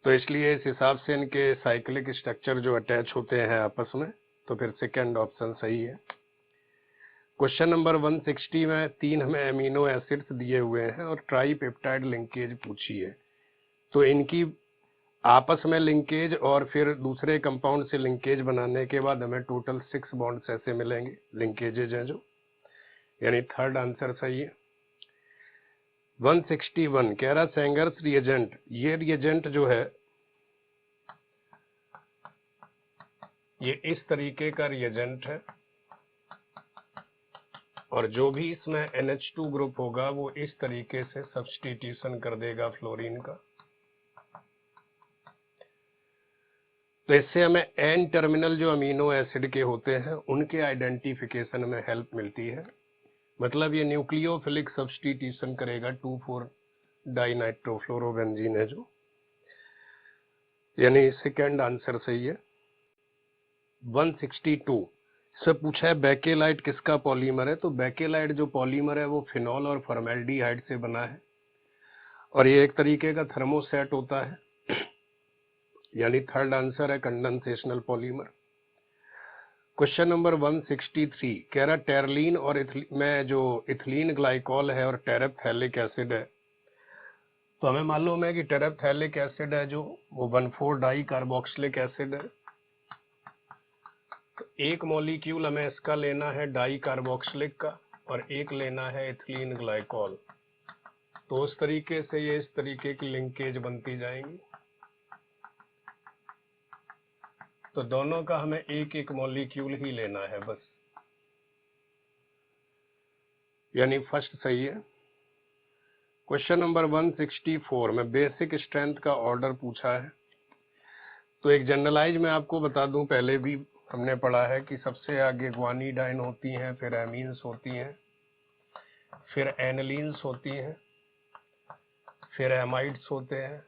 तो इसलिए इस हिसाब से इनके साइक्लिक स्ट्रक्चर जो अटैच होते हैं आपस में, तो फिर सेकेंड ऑप्शन सही है। क्वेश्चन नंबर 160 में 3 हमें एमिनो एसिड्स दिए हुए हैं और ट्राईपेप्टाइड लिंकेज पूछी है। तो इनकी आपस में लिंकेज और फिर दूसरे कंपाउंड से लिंकेज बनाने के बाद हमें टोटल 6 बॉन्ड्स ऐसे मिलेंगे, लिंकेजेज हैं जो, यानी थर्ड आंसर सही है। 161 कह रहा सेंगर्स रिएजेंट, ये रिएजेंट जो है ये इस तरीके का रिएजेंट है और जो भी इसमें NH2 ग्रुप होगा वो इस तरीके से सब्स्टिट्यूशन कर देगा फ्लोरीन का। तो इससे हमें N टर्मिनल जो अमीनो एसिड के होते हैं उनके आइडेंटिफिकेशन में हेल्प मिलती है। मतलब ये न्यूक्लियोफिलिक सब्स्टिट्यूशन करेगा 2,4 डाइनाइट्रोफ्लोरोबेंजीन है जो, यानी सेकंड आंसर सही है। 162 इससे पूछा है बेकेलाइट किसका पॉलीमर है। तो बेकेलाइट जो पॉलीमर है वो फिनॉल और फॉर्मेल्डिहाइड से बना है और ये एक तरीके का थर्मोसेट होता है, यानी थर्ड आंसर है कंडेंसेशनल पॉलीमर। क्वेश्चन नंबर 163 कह रहा टेरलीन और में जो इथिलीन ग्लाइकॉल है और टेरेप्थैलिक एसिड है। तो हमें मालूम है कि टेरेप्थैलिक एसिड है जो वो 1,4 डाई कार्बोक्सिलिक एसिड है। तो एक मॉलिक्यूल हमें इसका लेना है डाई कार्बोक्सिलिक का और एक लेना है इथिलीन ग्लाइकॉल। तो उस तरीके से ये इस तरीके की लिंकेज बनती जाएंगी। तो दोनों का हमें एक एक मॉलिक्यूल ही लेना है बस, यानी फर्स्ट सही है। क्वेश्चन नंबर 164 में बेसिक स्ट्रेंथ का ऑर्डर पूछा है। तो एक जनरलाइज मैं आपको बता दूं, पहले भी हमने पढ़ा है कि सबसे आगे ग्वानिडाइन होती हैं, फिर एमीन्स होती हैं, फिर एनिलीन्स होती हैं, फिर एमाइड्स होते हैं,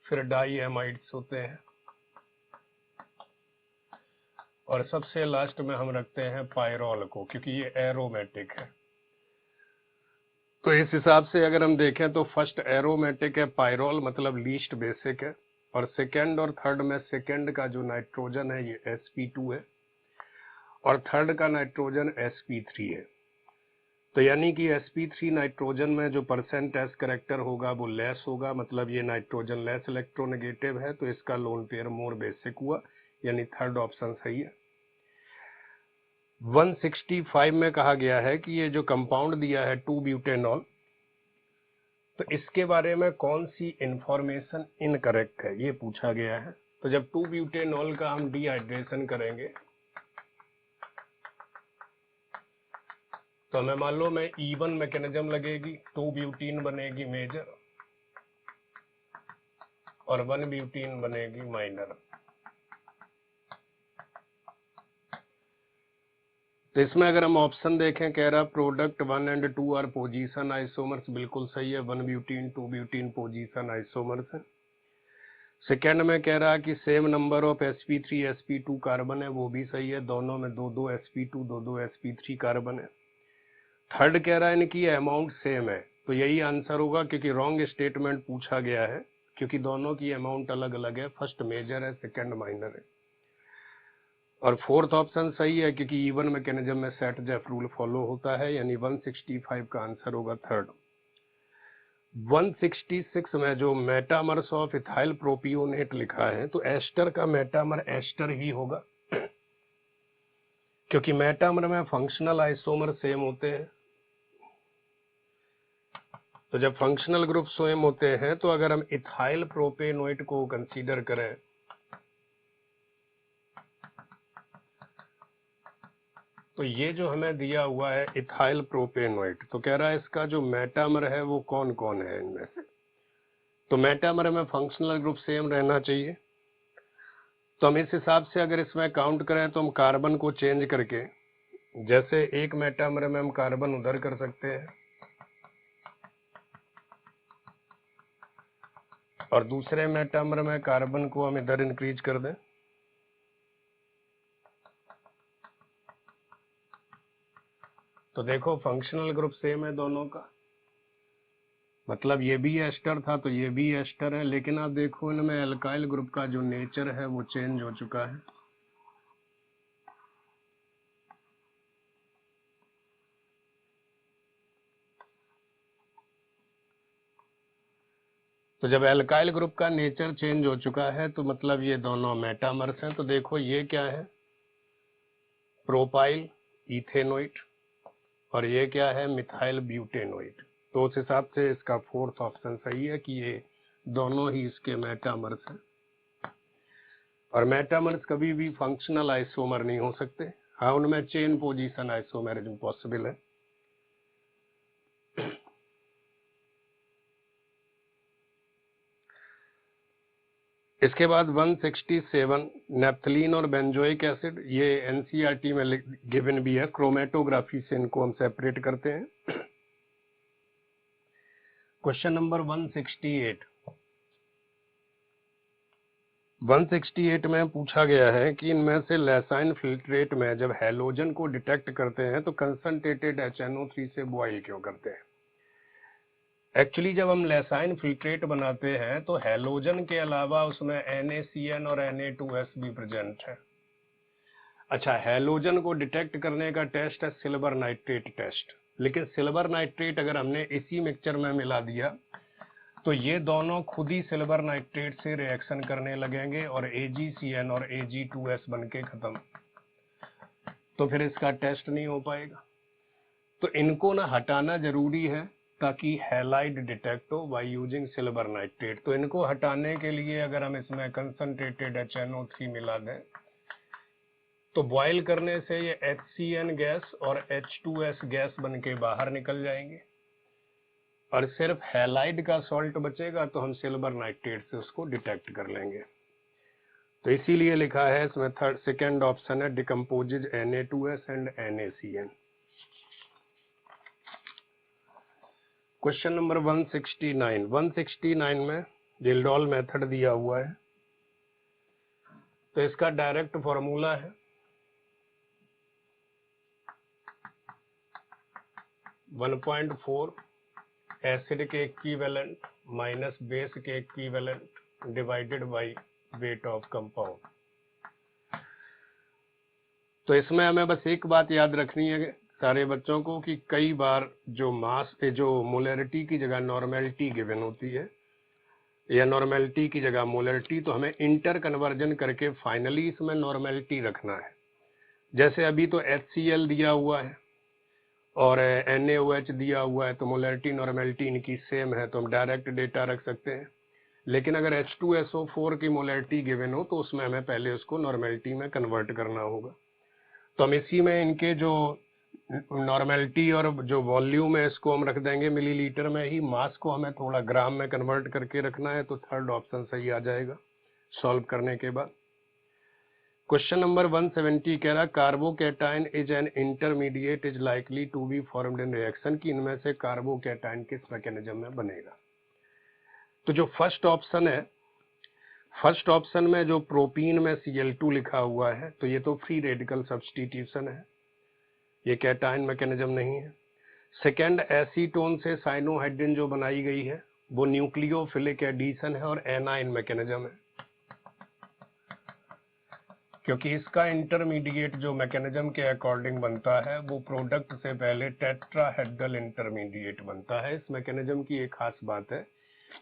फिर डाई एमाइड्स होते हैं और सबसे लास्ट में हम रखते हैं पायरोल को, क्योंकि ये एरोमेटिक है। तो इस हिसाब से अगर हम देखें तो फर्स्ट एरोमेटिक है पायरोल, मतलब लीस्ट बेसिक है, और सेकंड और थर्ड में सेकंड का जो नाइट्रोजन है ये sp2 है और थर्ड का नाइट्रोजन sp3 है। तो यानी कि sp3 नाइट्रोजन में जो परसेंट एस करेक्टर होगा वो लेस होगा, मतलब ये नाइट्रोजन लेस इलेक्ट्रोनेगेटिव है, तो इसका लोन पेयर मोर बेसिक हुआ, यानी थर्ड ऑप्शन सही है। 165 में कहा गया है कि ये जो कंपाउंड दिया है 2-ब्यूटेनॉल, तो इसके बारे में कौन सी इंफॉर्मेशन इनकरेक्ट है ये पूछा गया है। तो जब 2-ब्यूटेनॉल का हम डिहाइड्रेशन करेंगे तो हमें मालूम है E1 मैकेनिज्म लगेगी, 2-ब्यूटीन बनेगी मेजर और 1-ब्यूटीन बनेगी माइनर। तो इसमें अगर हम ऑप्शन देखें, कह रहा प्रोडक्ट 1 और 2 आर पोजीशन आइसोमर्स, बिल्कुल सही है, 1-ब्यूटीन 2-ब्यूटीन पोजीशन आइसोमर्स है। सेकेंड में कह रहा कि same number of sp3 sp2 carbon है, वो भी सही है, दोनों में 2-2 sp2 2-2 sp3 कार्बन है। थर्ड कह रहा है इनकी अमाउंट सेम है, तो यही आंसर होगा क्योंकि रॉन्ग स्टेटमेंट पूछा गया है, क्योंकि दोनों की अमाउंट अलग अलग है, फर्स्ट मेजर है सेकंड माइनर है। और फोर्थ ऑप्शन सही है क्योंकि E1 मैकेनिज्म में सेट जेफ रूल फॉलो होता है, यानी 165 का आंसर होगा थर्ड। 166 में जो मेटामर्स ऑफ इथाइल प्रोपियोनेट लिखा है, तो एस्टर का मेटामर एस्टर ही होगा, क्योंकि मेटामर में फंक्शनल आइसोमर सेम होते हैं। तो जब फंक्शनल ग्रुप सेम होते हैं तो अगर हम इथाइल प्रोपेनोइट को कंसीडर करें तो ये जो हमें दिया हुआ है इथाइल प्रोपेनोइट, तो कह रहा है इसका जो मेटामर है वो कौन कौन है इनमें से। तो मेटामर में फंक्शनल ग्रुप सेम रहना चाहिए, तो हम इस हिसाब से अगर इसमें काउंट करें तो हम कार्बन को चेंज करके, जैसे एक मेटामर में हम कार्बन उधर कर सकते हैं और दूसरे मेटामर में कार्बन को हम इधर इंक्रीज कर दें। तो देखो फंक्शनल ग्रुप सेम है दोनों का, मतलब ये भी एस्टर था तो ये भी एस्टर है, लेकिन आप देखो इनमें एल्काइल ग्रुप का जो नेचर है वो चेंज हो चुका है। तो जब एल्काइल ग्रुप का नेचर चेंज हो चुका है तो मतलब ये दोनों मेटामर्स हैं। तो देखो ये क्या है, प्रोपाइल इथेनोइट, और ये क्या है, मिथाइल ब्यूटेनोइट। तो उस हिसाब से इसका फोर्थ ऑप्शन सही है कि ये दोनों ही इसके मेटामर्स हैं। और मेटामर्स कभी भी फंक्शनल आइसोमर नहीं हो सकते, हाँ, उनमें चेन पोजीशन आइसोमेरिज्म पॉसिबल है। इसके बाद 167 नेप्थलीन और बेंजोइक एसिड, ये एनसीईआरटी में गिवन भी है, क्रोमेटोग्राफी से इनको हम सेपरेट करते हैं। क्वेश्चन नंबर 168 में पूछा गया है कि इनमें से लैसाइन फिल्ट्रेट में जब हैलोजन को डिटेक्ट करते हैं तो कंसंट्रेटेड HNO3 से बॉयल क्यों करते हैं। एक्चुअली जब हम लैसाइन फिल्ट्रेट बनाते हैं तो हैलोजन के अलावा उसमें NaCN और Na2S भी प्रेजेंट है। अच्छा, हैलोजन को डिटेक्ट करने का टेस्ट है सिल्वर नाइट्रेट टेस्ट, लेकिन सिल्वर नाइट्रेट अगर हमने इसी मिक्सचर में मिला दिया तो ये दोनों खुद ही सिल्वर नाइट्रेट से रिएक्शन करने लगेंगे और AgCN और Ag2S बन के खत्म, तो फिर इसका टेस्ट नहीं हो पाएगा। तो इनको ना हटाना जरूरी है ताकि हैलाइड डिटेक्ट हो बाय यूजिंग सिल्वर नाइट्रेट। तो इनको हटाने के लिए अगर हम इसमें कंसंट्रेटेड HNO3 मिला दें तो बॉयल करने से ये HCN गैस और H2S गैस बन के बाहर निकल जाएंगे और सिर्फ हैलाइड का सॉल्ट बचेगा, तो हम सिल्वर नाइट्रेट से उसको डिटेक्ट कर लेंगे। तो इसीलिए लिखा है इसमें सेकंड ऑप्शन है decomposes Na2S and NaCN। Question number 169 में जिल्डॉल मेथड दिया हुआ है, तो इसका डायरेक्ट फॉर्मूला है 1.4 एसिड के इक्विवेलेंट माइनस बेस के equivalent divided by weight of compound. तो इसमें हमें बस एक बात याद रखनी है सारे बच्चों को कि कई बार जो मास पे जो मोलरिटी की जगह नॉर्मेलिटी गिवन होती है या नॉर्मेलिटी की जगह मोलरिटी, तो हमें इंटर कन्वर्जन करके फाइनली इसमें नॉर्मेलिटी रखना है। जैसे अभी तो HCl दिया हुआ है और NaOH दिया हुआ है, तो मोलरिटी नॉर्मेलिटी इनकी सेम है, तो हम डायरेक्ट डेटा रख सकते हैं। लेकिन अगर H2SO4 की मोलरिटी गिवन हो तो उसमें हमें पहले उसको नॉर्मेलिटी में कन्वर्ट करना होगा। तो हम इसी में इनके जो नॉर्मेलिटी और जो वॉल्यूम है इसको हम रख देंगे मिलीलीटर में ही, मास को हमें थोड़ा ग्राम में कन्वर्ट करके रखना है, तो थर्ड ऑप्शन सही आ जाएगा सॉल्व करने के बाद। क्वेश्चन नंबर 170 कह रहा carbocation is an intermediate is likely to be formed in reaction, कि इनमें से कार्बोकैटायन किस मैकेनिज्म में बनेगा। तो जो फर्स्ट ऑप्शन है, फर्स्ट ऑप्शन में जो प्रोपीन में Cl2 लिखा हुआ है, तो ये तो फ्री रेडिकल सब्स्टिट्यूशन है, ये कैटायन मैकेनिज्म नहीं है। सेकेंड, एसीटोन से साइनोहाइड्रिन जो बनाई गई है वो न्यूक्लियोफिलिक एडिशन है और एनाइन मैकेनिज्म है, क्योंकि इसका इंटरमीडिएट जो मैकेनिज्म के अकॉर्डिंग बनता है वो प्रोडक्ट से पहले टेट्राहेड्रल इंटरमीडिएट बनता है। इस मैकेनिज्म की एक खास बात है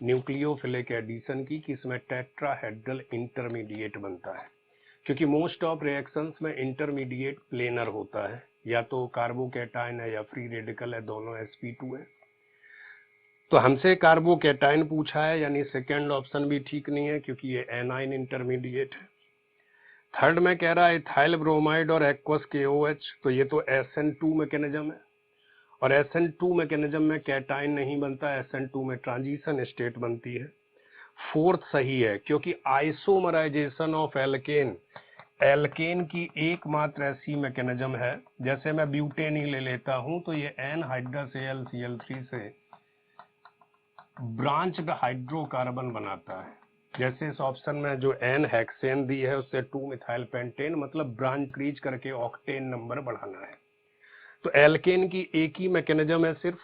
न्यूक्लियोफिलिक एडिशन की कि इसमें टेट्राहेड्रल इंटरमीडिएट बनता है, क्योंकि मोस्ट ऑफ रिएक्शंस में इंटरमीडिएट प्लेनर होता है, या तो कार्बोकैटायन है या फ्री रेडिकल है, दोनों sp2 है। तो हमसे कार्बोकैटायन पूछा है, यानी सेकेंड ऑप्शन भी ठीक नहीं है क्योंकि ये एनाइन इंटरमीडिएट है। थर्ड में कह रहा है इथाइल ब्रोमाइड और एक्वस KOH, तो ये तो SN2 मैकेनिज्म है और SN2 मैकेनिज्म में कैटायन नहीं बनता, SN2 में ट्रांजिशन स्टेट बनती है। फोर्थ सही है क्योंकि आइसोमराइजेशन ऑफ एल्केन, एल्केन की एकमात्र ऐसी मैकेनिज्म है, जैसे मैं ब्यूटेन ही ले लेता हूं तो ये एनहाइड्रस AlCl3 से ब्रांच्ड हाइड्रोकार्बन बनाता है। जैसे इस ऑप्शन में जो एन हेक्सेन दी है उससे 2 मिथाइल पेंटेन, मतलब ब्रांच क्रीज करके ऑक्टेन नंबर बढ़ाना है। तो एल्केन की एक ही मैकेनिज्म है सिर्फ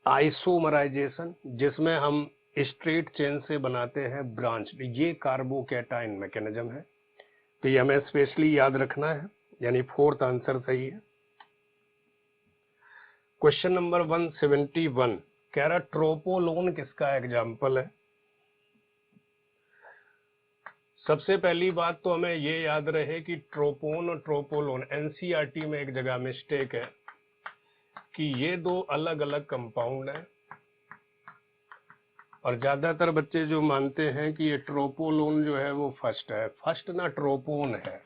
आइसोमराइजेशन, जिसमें हम स्ट्रेट चेन से बनाते हैं ब्रांच, ये कार्बोकैटायन मैकेनिज्म है। तो ये हमें स्पेशली याद रखना है, यानी फोर्थ आंसर सही है। क्वेश्चन नंबर 171 कह रहा ट्रोपोलोन किसका एग्जाम्पल है। सबसे पहली बात तो हमें ये याद रहे कि ट्रोपोन और ट्रोपोलोन, एनसीईआरटी में एक जगह मिस्टेक है कि ये दो अलग अलग कंपाउंड हैं और ज्यादातर बच्चे जो मानते हैं कि ये ट्रोपोलोन जो है वो फर्स्ट है। फर्स्ट ना ट्रोपोन है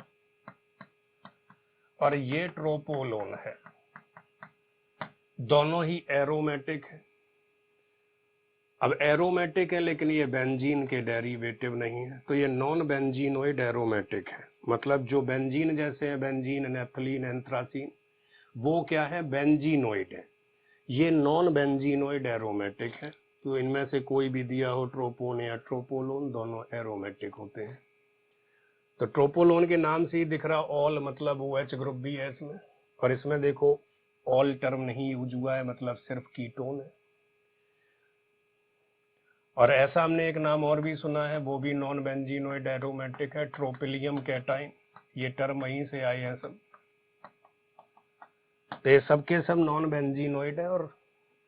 और ये ट्रोपोलोन है, दोनों ही एरोमेटिक है। अब एरोमेटिक है लेकिन ये बेंजीन के डेरिवेटिव नहीं है, तो ये नॉन बेंजीनोइड एरोमेटिक है। मतलब जो बेंजीन जैसे है, बेंजीन, नेफ्थलीन, एंथ्रासीन, वो क्या है, बेंजीनोइड है। ये नॉन बेंजीनोइड एरोमेटिक है। तो इनमें से कोई भी दिया हो, ट्रोपोन या ट्रोपोलोन, दोनों एरोमेटिक होते हैं। तो ट्रोपोलोन के नाम से ही दिख रहा, ऑल मतलब OH ग्रुप भी है इसमें, और इसमें देखो ऑल टर्म नहीं यूज हुआ है, मतलब सिर्फ कीटोन है। और ऐसा हमने एक नाम और भी सुना है, वो भी नॉन बेंजीनोइड एरोमेटिक है, ट्रोपिलियम कैटाइन। ये टर्म वहीं से आए हैं सब। तो ये सब के सब नॉन बेंजीनोइड है और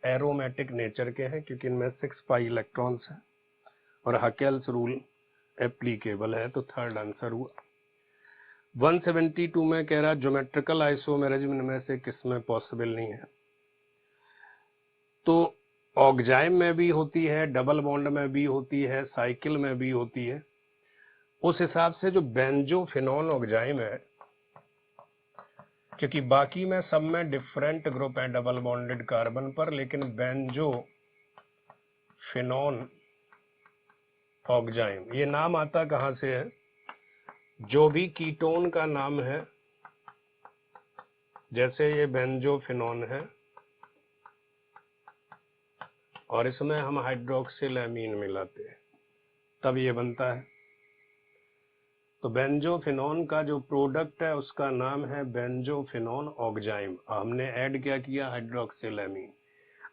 एरोमेटिक नेचर के हैं, क्योंकि इनमें 6 पाई इलेक्ट्रॉन्स हैं और हकेल्स रूल एप्लीकेबल है। तो थर्ड आंसर हुआ। 172 में कह रहा ज्योमेट्रिकल आइसोमेरिज्म इनमें से किसमें पॉसिबल नहीं है। तो ऑक्जाइम में भी होती है, डबल बॉन्ड में भी होती है, साइकिल में भी होती है। उस हिसाब से जो बेंजोफिनॉल ऑक्जाइम है, क्योंकि बाकी में सब में डिफरेंट ग्रुप है डबल बॉन्डेड कार्बन पर, लेकिन बेंजोफिनॉल ऑक्जाइम ये नाम आता कहां से है, जो भी कीटोन का नाम है, जैसे ये बेंजोफिनॉन है और इसमें हम हाइड्रोक्सिल एमीन मिलाते हैं, तब ये बनता है। तो बेंजोफिनॉन का जो प्रोडक्ट है उसका नाम है बेंजोफिनॉन ऑक्जाइम। हमने ऐड क्या किया, हाइड्रोक्सिल एमीन।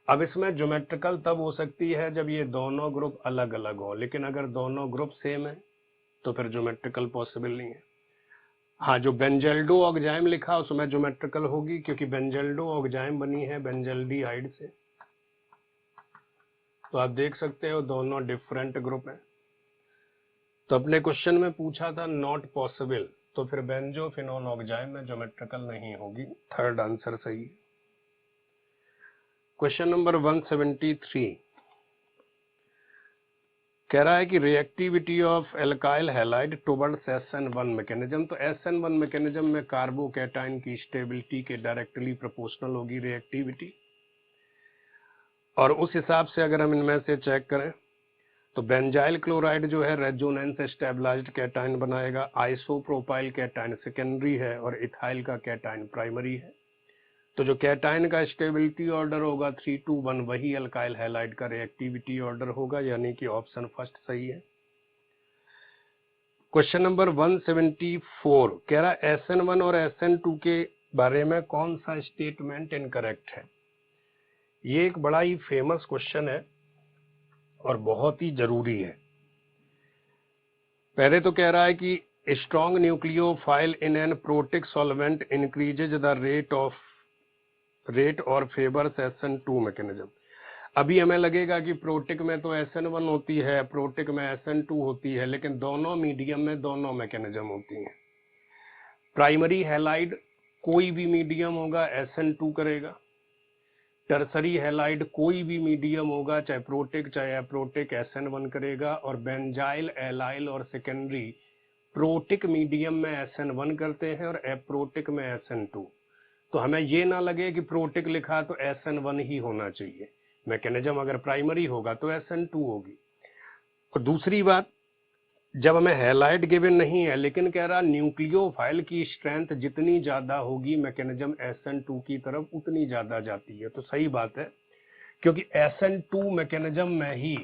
अब इसमें ज्योमेट्रिकल तब हो सकती है जब ये दोनों ग्रुप अलग अलग हो, लेकिन अगर दोनों ग्रुप सेम है तो फिर ज्योमेट्रिकल पॉसिबल नहीं है। हाँ, जो बेंजल्डो ऑक्जाइम लिखा उसमें ज्योमेट्रिकल होगी, क्योंकि बेंजल्डो ऑक्जाइम बनी है बेंजल्डिहाइड से। तो आप देख सकते हो दोनों डिफरेंट ग्रुप हैं। तो अपने क्वेश्चन में पूछा था नॉट पॉसिबल, तो फिर बेंजोफिनॉल ऑक्जाइम में ज्योमेट्रिकल नहीं होगी। थर्ड आंसर सही है। क्वेश्चन नंबर 173 कह रहा है कि reactivity of alkyl halide towards SN1 mechanism. तो SN1 मैकेनिज्म में कार्बोकैटाइन की स्टेबिलिटी के डायरेक्टली प्रोपोर्शनल होगी रिएक्टिविटी। और उस हिसाब से अगर हम इनमें से चेक करें तो बेंजाइल क्लोराइड जो है रेजोनेंस स्टेबलाइज्ड कैटाइन बनाएगा, आइसोप्रोपाइल कैटाइन सेकेंडरी है और इथाइल का कैटाइन प्राइमरी है। तो जो कैटाइन का स्टेबिलिटी ऑर्डर होगा 3 to 1, वही अल्काइल हैलाइड का रिएक्टिविटी ऑर्डर होगा, यानी कि ऑप्शन फर्स्ट सही है। क्वेश्चन नंबर 174 कह रहा है SN1 और SN2 के बारे में कौन सा स्टेटमेंट इनकरेक्ट है। ये एक बड़ा ही फेमस क्वेश्चन है और बहुत ही जरूरी है। पहले तो कह रहा है कि strong nucleophile in an protic solvent increases the rate और फेवर्स SN2 मैकेनिज्म। अभी हमें लगेगा कि प्रोटिक में तो SN1 होती है, प्रोटिक में SN2 होती है, लेकिन दोनों मीडियम में दोनों मैकेनिज्म होती हैं। प्राइमरी हैलाइड कोई भी मीडियम होगा SN2 करेगा, टर्सरी हैलाइड कोई भी मीडियम होगा चाहे प्रोटिक चाहे अप्रोटिक SN1 करेगा, और बेंजाइल एलाइल और सेकेंडरी प्रोटिक मीडियम में SN1 करते हैं और अप्रोटिक में SN2। तो हमें ये ना लगे कि प्रोटिक लिखा तो SN1 ही होना चाहिए, मैकेनिज्म अगर प्राइमरी होगा तो SN2 होगी। और दूसरी बात, जब हमें हैलाइड गिवन नहीं है लेकिन कह रहा न्यूक्लियोफाइल की स्ट्रेंथ जितनी ज्यादा होगी मैकेनिज्म SN2 की तरफ उतनी ज्यादा जाती है। तो सही बात है, क्योंकि SN2 मैकेनिज्म में ही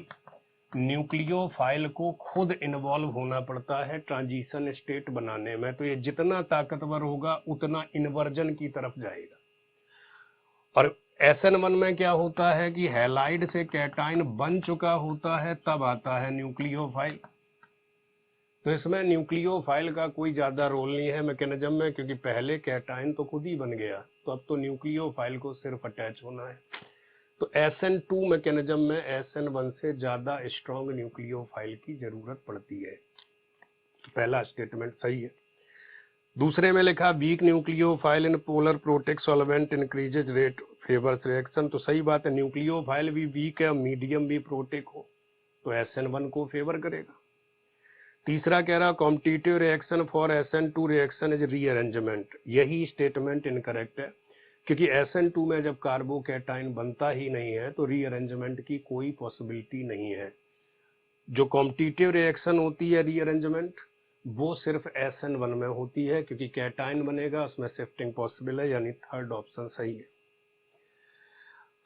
न्यूक्लियोफाइल को खुद इन्वॉल्व होना पड़ता है ट्रांजिशन स्टेट बनाने में। तो ये जितना ताकतवर होगा उतना इन्वर्जन की तरफ जाएगा। और SN1 में क्या होता है कि हैलाइड से कैटाइन बन चुका होता है, तब आता है न्यूक्लियोफाइल। तो इसमें न्यूक्लियोफाइल का कोई ज्यादा रोल नहीं है मैकेनिज्म में, क्योंकि पहले कैटाइन तो खुद ही बन गया, तो अब तो न्यूक्लियोफाइल को सिर्फ अटैच होना है। तो SN2 मैकेनिज्म में SN1 से ज्यादा स्ट्रॉन्ग न्यूक्लियोफाइल की जरूरत पड़ती है। पहला स्टेटमेंट सही है। दूसरे में लिखा weak nucleophile in polar protic solvent increases rate favours reaction. तो सही बात है, न्यूक्लियोफाइल भी वीक है, मीडियम भी प्रोटिक हो तो SN1 को फेवर करेगा। तीसरा कह रहा competitive reaction for SN2 reaction is rearrangement. यही स्टेटमेंट इनकरेक्ट है, क्योंकि SN2 में जब कार्बोकैटायन बनता ही नहीं है तो रीअरेंजमेंट की कोई पॉसिबिलिटी नहीं है। जो कॉम्पिटिटिव रिएक्शन होती है रीअरेंजमेंट, वो सिर्फ SN1 में होती है, क्योंकि कैटायन बनेगा, उसमें शिफ्टिंग पॉसिबल है, यानी थर्ड ऑप्शन सही है।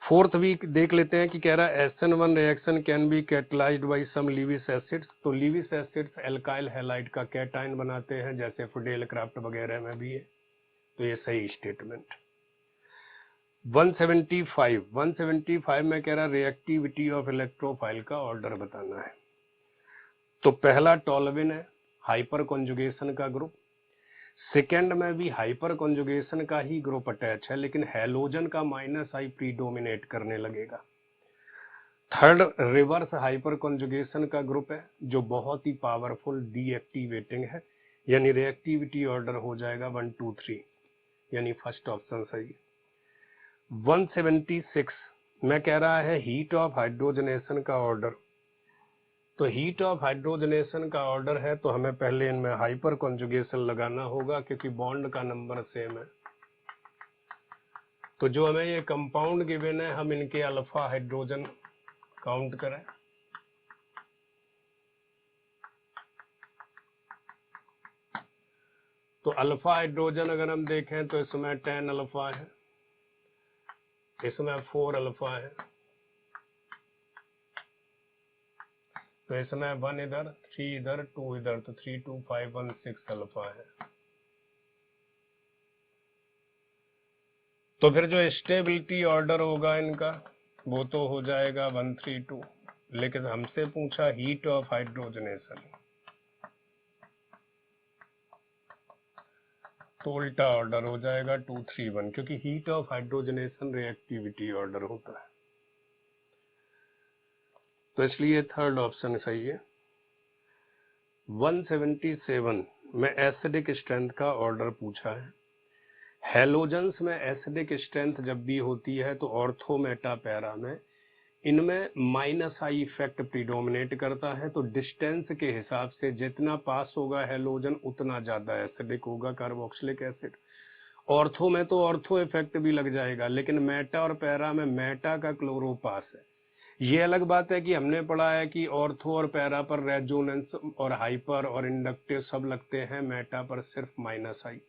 फोर्थ वीक देख लेते हैं कि कह रहा है SN1 reaction can be catalysed by some Lewis acids. तो लीविस एसिड्स एल्काइल हैलाइड का कैटायन बनाते हैं, जैसे फुडेल क्राफ्ट वगैरह में भी है, तो ये सही स्टेटमेंट। 175 में कह रहा रिएक्टिविटी ऑफ इलेक्ट्रोफाइल का ऑर्डर बताना है। तो पहला टॉल्विन है, हाइपर कॉन्जुगेशन का ग्रुप। सेकेंड में भी हाइपर कॉन्जुगेशन का ही ग्रुप अटैच है, लेकिन हैलोजन का -I प्रीडोमिनेट करने लगेगा। थर्ड रिवर्स हाइपर कॉन्जुगेशन का ग्रुप है, जो बहुत ही पावरफुल डीएक्टिवेटिंग है, यानी रिएक्टिविटी ऑर्डर हो जाएगा 1 2 3, यानी फर्स्ट ऑप्शन सही है। 176 में कह रहा है हीट ऑफ हाइड्रोजनेशन का ऑर्डर। तो हीट ऑफ हाइड्रोजनेशन का ऑर्डर है, तो हमें पहले इनमें हाइपर कॉन्जुगेशन लगाना होगा, क्योंकि बॉन्ड का नंबर सेम है। तो जो हमें ये कंपाउंड गिवन है, हम इनके अल्फा हाइड्रोजन काउंट करें। तो अल्फा हाइड्रोजन अगर हम देखें तो इसमें 10 अल्फा है, इसमें 4 अल्फा है, तो इसमें 1 इधर, 3 इधर, 2 इधर, तो 3 2 5 1 6 अल्फा है। तो फिर जो स्टेबिलिटी ऑर्डर होगा इनका, वो तो हो जाएगा 1 3 2, लेकिन हमसे पूछा हीट ऑफ हाइड्रोजनेशन, तो उल्टा ऑर्डर हो जाएगा 2 3 1, क्योंकि heat of hydrogenation reactivity order होता है, तो इसलिए थर्ड ऑप्शन सही है। 177 में एसिडिक स्ट्रेंथ का ऑर्डर पूछा है। हैलोजेंस में एसिडिक स्ट्रेंथ जब भी होती है तो ऑर्थो मेटा पैरा में इनमें -I इफेक्ट प्रीडोमिनेट करता है, तो डिस्टेंस के हिसाब से जितना पास होगा हैलोजन उतना ज्यादा एसिडिक होगा कार्बोक्सिलिक एसिड। ऑर्थो में तो ऑर्थो इफेक्ट भी लग जाएगा, लेकिन मेटा और पैरा में मेटा का क्लोरोपास है। ये अलग बात है कि हमने पढ़ा है कि ऑर्थो और पैरा पर रेजोनेंस और हाइपर और इंडक्टिव सब लगते हैं, मेटा पर सिर्फ -I।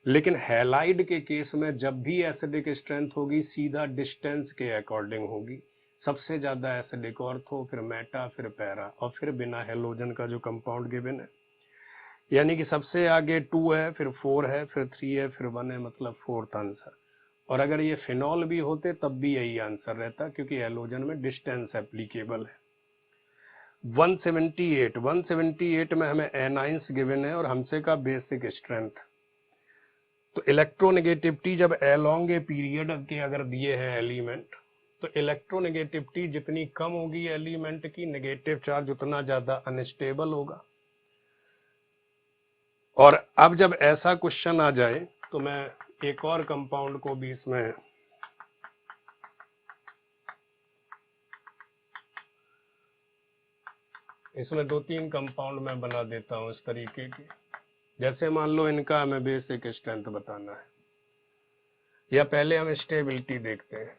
लेकिन हैलाइड के केस में जब भी एसिडिक स्ट्रेंथ होगी सीधा डिस्टेंस के अकॉर्डिंग होगी, सबसे ज्यादा एसिडिक ऑर्थो, फिर मेटा, फिर पैरा, और फिर बिना हैलोजन का जो कंपाउंड गिवन है, यानी कि सबसे आगे 2 है, फिर 4 है, फिर 3 है, फिर 1 है, मतलब फोर्थ आंसर। और अगर ये फिनॉल भी होते तब भी यही आंसर रहता, क्योंकि हैलोजन में डिस्टेंस एप्लीकेबल है। 178 में हमें एनाइंस गिवन है और हमसे का बेसिक स्ट्रेंथ। तो इलेक्ट्रोनेगेटिविटी जब अलोंग ए पीरियड के अगर दिए हैं एलिमेंट, तो इलेक्ट्रोनेगेटिविटी जितनी कम होगी एलिमेंट की, नेगेटिव चार्ज उतना ज्यादा अनस्टेबल होगा। और अब जब ऐसा क्वेश्चन आ जाए तो मैं एक और कंपाउंड को भी इसमें 2-3 कंपाउंड मैं बना देता हूं इस तरीके के। जैसे मान लो इनका हमें बेसिक स्ट्रेंथ बताना है, या पहले हम स्टेबिलिटी देखते हैं।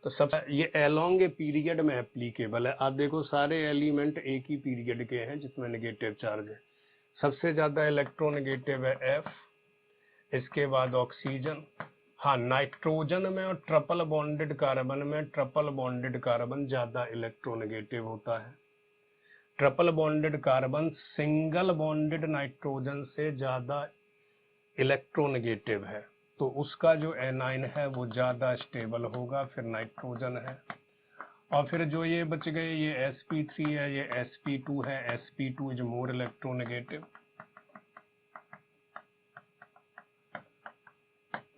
तो सब ये अलोंग ए पीरियड में एप्लीकेबल है। आप देखो सारे एलिमेंट एक ही पीरियड के हैं जिसमें नेगेटिव चार्ज है। सबसे ज्यादा इलेक्ट्रोनेगेटिव है F, इसके बाद ऑक्सीजन, हाँ नाइट्रोजन में और ट्रिपल बॉन्डेड कार्बन में ट्रिपल बॉन्डेड कार्बन ज्यादा इलेक्ट्रोनेगेटिव होता है। Triple bonded carbon single bonded nitrogen से ज्यादा इलेक्ट्रोनेगेटिव है, तो उसका जो एनाइन है वो ज्यादा स्टेबल होगा, फिर नाइट्रोजन है। और फिर जो ये बच गए ये sp3 है, ये sp2 है, sp2 इज मोर इलेक्ट्रोनेगेटिव।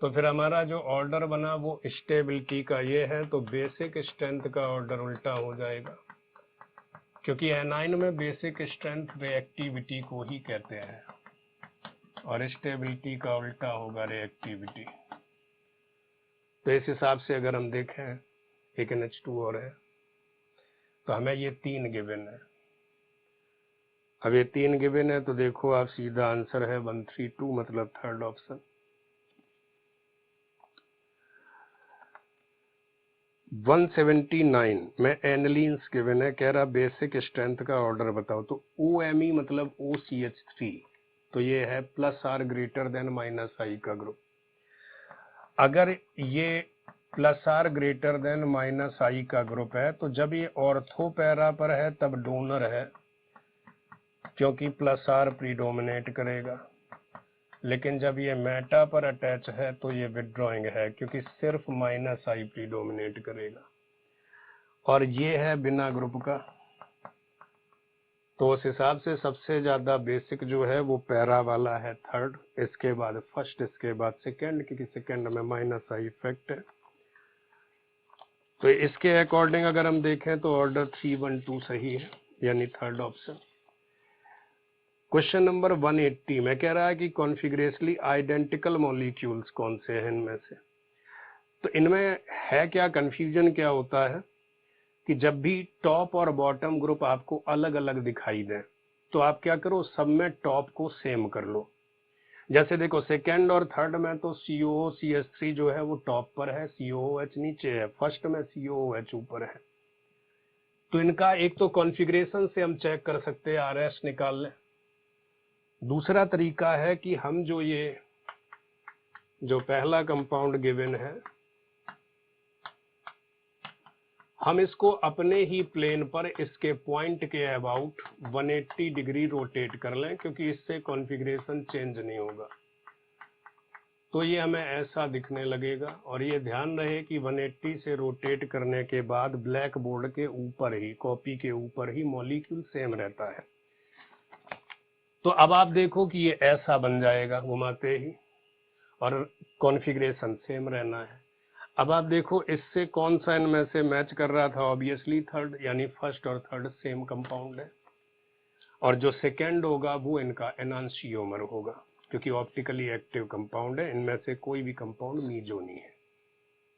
तो फिर हमारा जो ऑर्डर बना वो स्टेबिलिटी का ये है, तो बेसिक स्ट्रेंथ का ऑर्डर उल्टा हो जाएगा, क्योंकि एनाइन में बेसिक स्ट्रेंथ रिएक्टिविटी को ही कहते हैं और स्टेबिलिटी का उल्टा होगा रिएक्टिविटी। तो इस हिसाब से अगर हम देखें एक NH2 और है, तो हमें ये 3 गिवन है। अब ये 3 गिवन है तो देखो आप सीधा आंसर है 132 मतलब थर्ड ऑप्शन। 179 में एनिलीन्स गिवन है, कह रहा बेसिक स्ट्रेंथ का ऑर्डर बताओ। तो OMe मतलब OCH3, तो ये है +R ग्रेटर देन -I का ग्रुप। अगर ये +R ग्रेटर देन -I का ग्रुप है तो जब ये ऑर्थो पैरा पर है तब डोनर है, क्योंकि +R प्रीडोमिनेट करेगा। लेकिन जब ये मेटा पर अटैच है तो ये विड्रॉइंग है, क्योंकि सिर्फ -I प्रीडोमिनेट करेगा। और ये है बिना ग्रुप का, तो उस हिसाब से सबसे ज्यादा बेसिक जो है वो पैरा वाला है थर्ड, इसके बाद फर्स्ट, इसके बाद सेकंड, क्योंकि सेकंड में -I इफेक्ट है। तो इसके अकॉर्डिंग अगर हम देखें तो ऑर्डर 312 सही है, यानी थर्ड ऑप्शन। क्वेश्चन नंबर 180 में कह रहा है कि कॉन्फिगरेशनली आइडेंटिकल मॉलिक्यूल्स कौन से हैं इनमें से। तो इनमें है क्या, कंफ्यूजन क्या होता है कि जब भी टॉप और बॉटम ग्रुप आपको अलग अलग दिखाई दें तो आप क्या करो, सब में टॉप को सेम कर लो। जैसे देखो सेकेंड और थर्ड में तो COOCH3 जो है वो टॉप पर है, COOH नीचे है, फर्स्ट में COOH ऊपर है। तो इनका एक तो कॉन्फ़िगरेशन से हम चेक कर सकते हैं, RS निकाल लें। दूसरा तरीका है कि हम जो पहला कंपाउंड गिवन है हम इसको अपने ही प्लेन पर इसके पॉइंट के अबाउट 180 डिग्री रोटेट कर लें, क्योंकि इससे कॉन्फ़िगरेशन चेंज नहीं होगा। तो ये हमें ऐसा दिखने लगेगा। और ये ध्यान रहे कि 180 से रोटेट करने के बाद ब्लैक बोर्ड के ऊपर ही, कॉपी के ऊपर ही मॉलिक्यूल सेम रहता है। तो अब आप देखो कि ये ऐसा बन जाएगा घुमाते ही, और कॉन्फ़िगरेशन सेम रहना है। अब आप देखो इससे कौन सा इनमें से मैच कर रहा था, ऑब्वियसली थर्ड, यानी फर्स्ट और थर्ड सेम कंपाउंड है। और जो सेकेंड होगा वो इनका एनांशियोमर होगा, क्योंकि ऑप्टिकली एक्टिव कंपाउंड है, इनमें से कोई भी कंपाउंड मीजो नहीं है।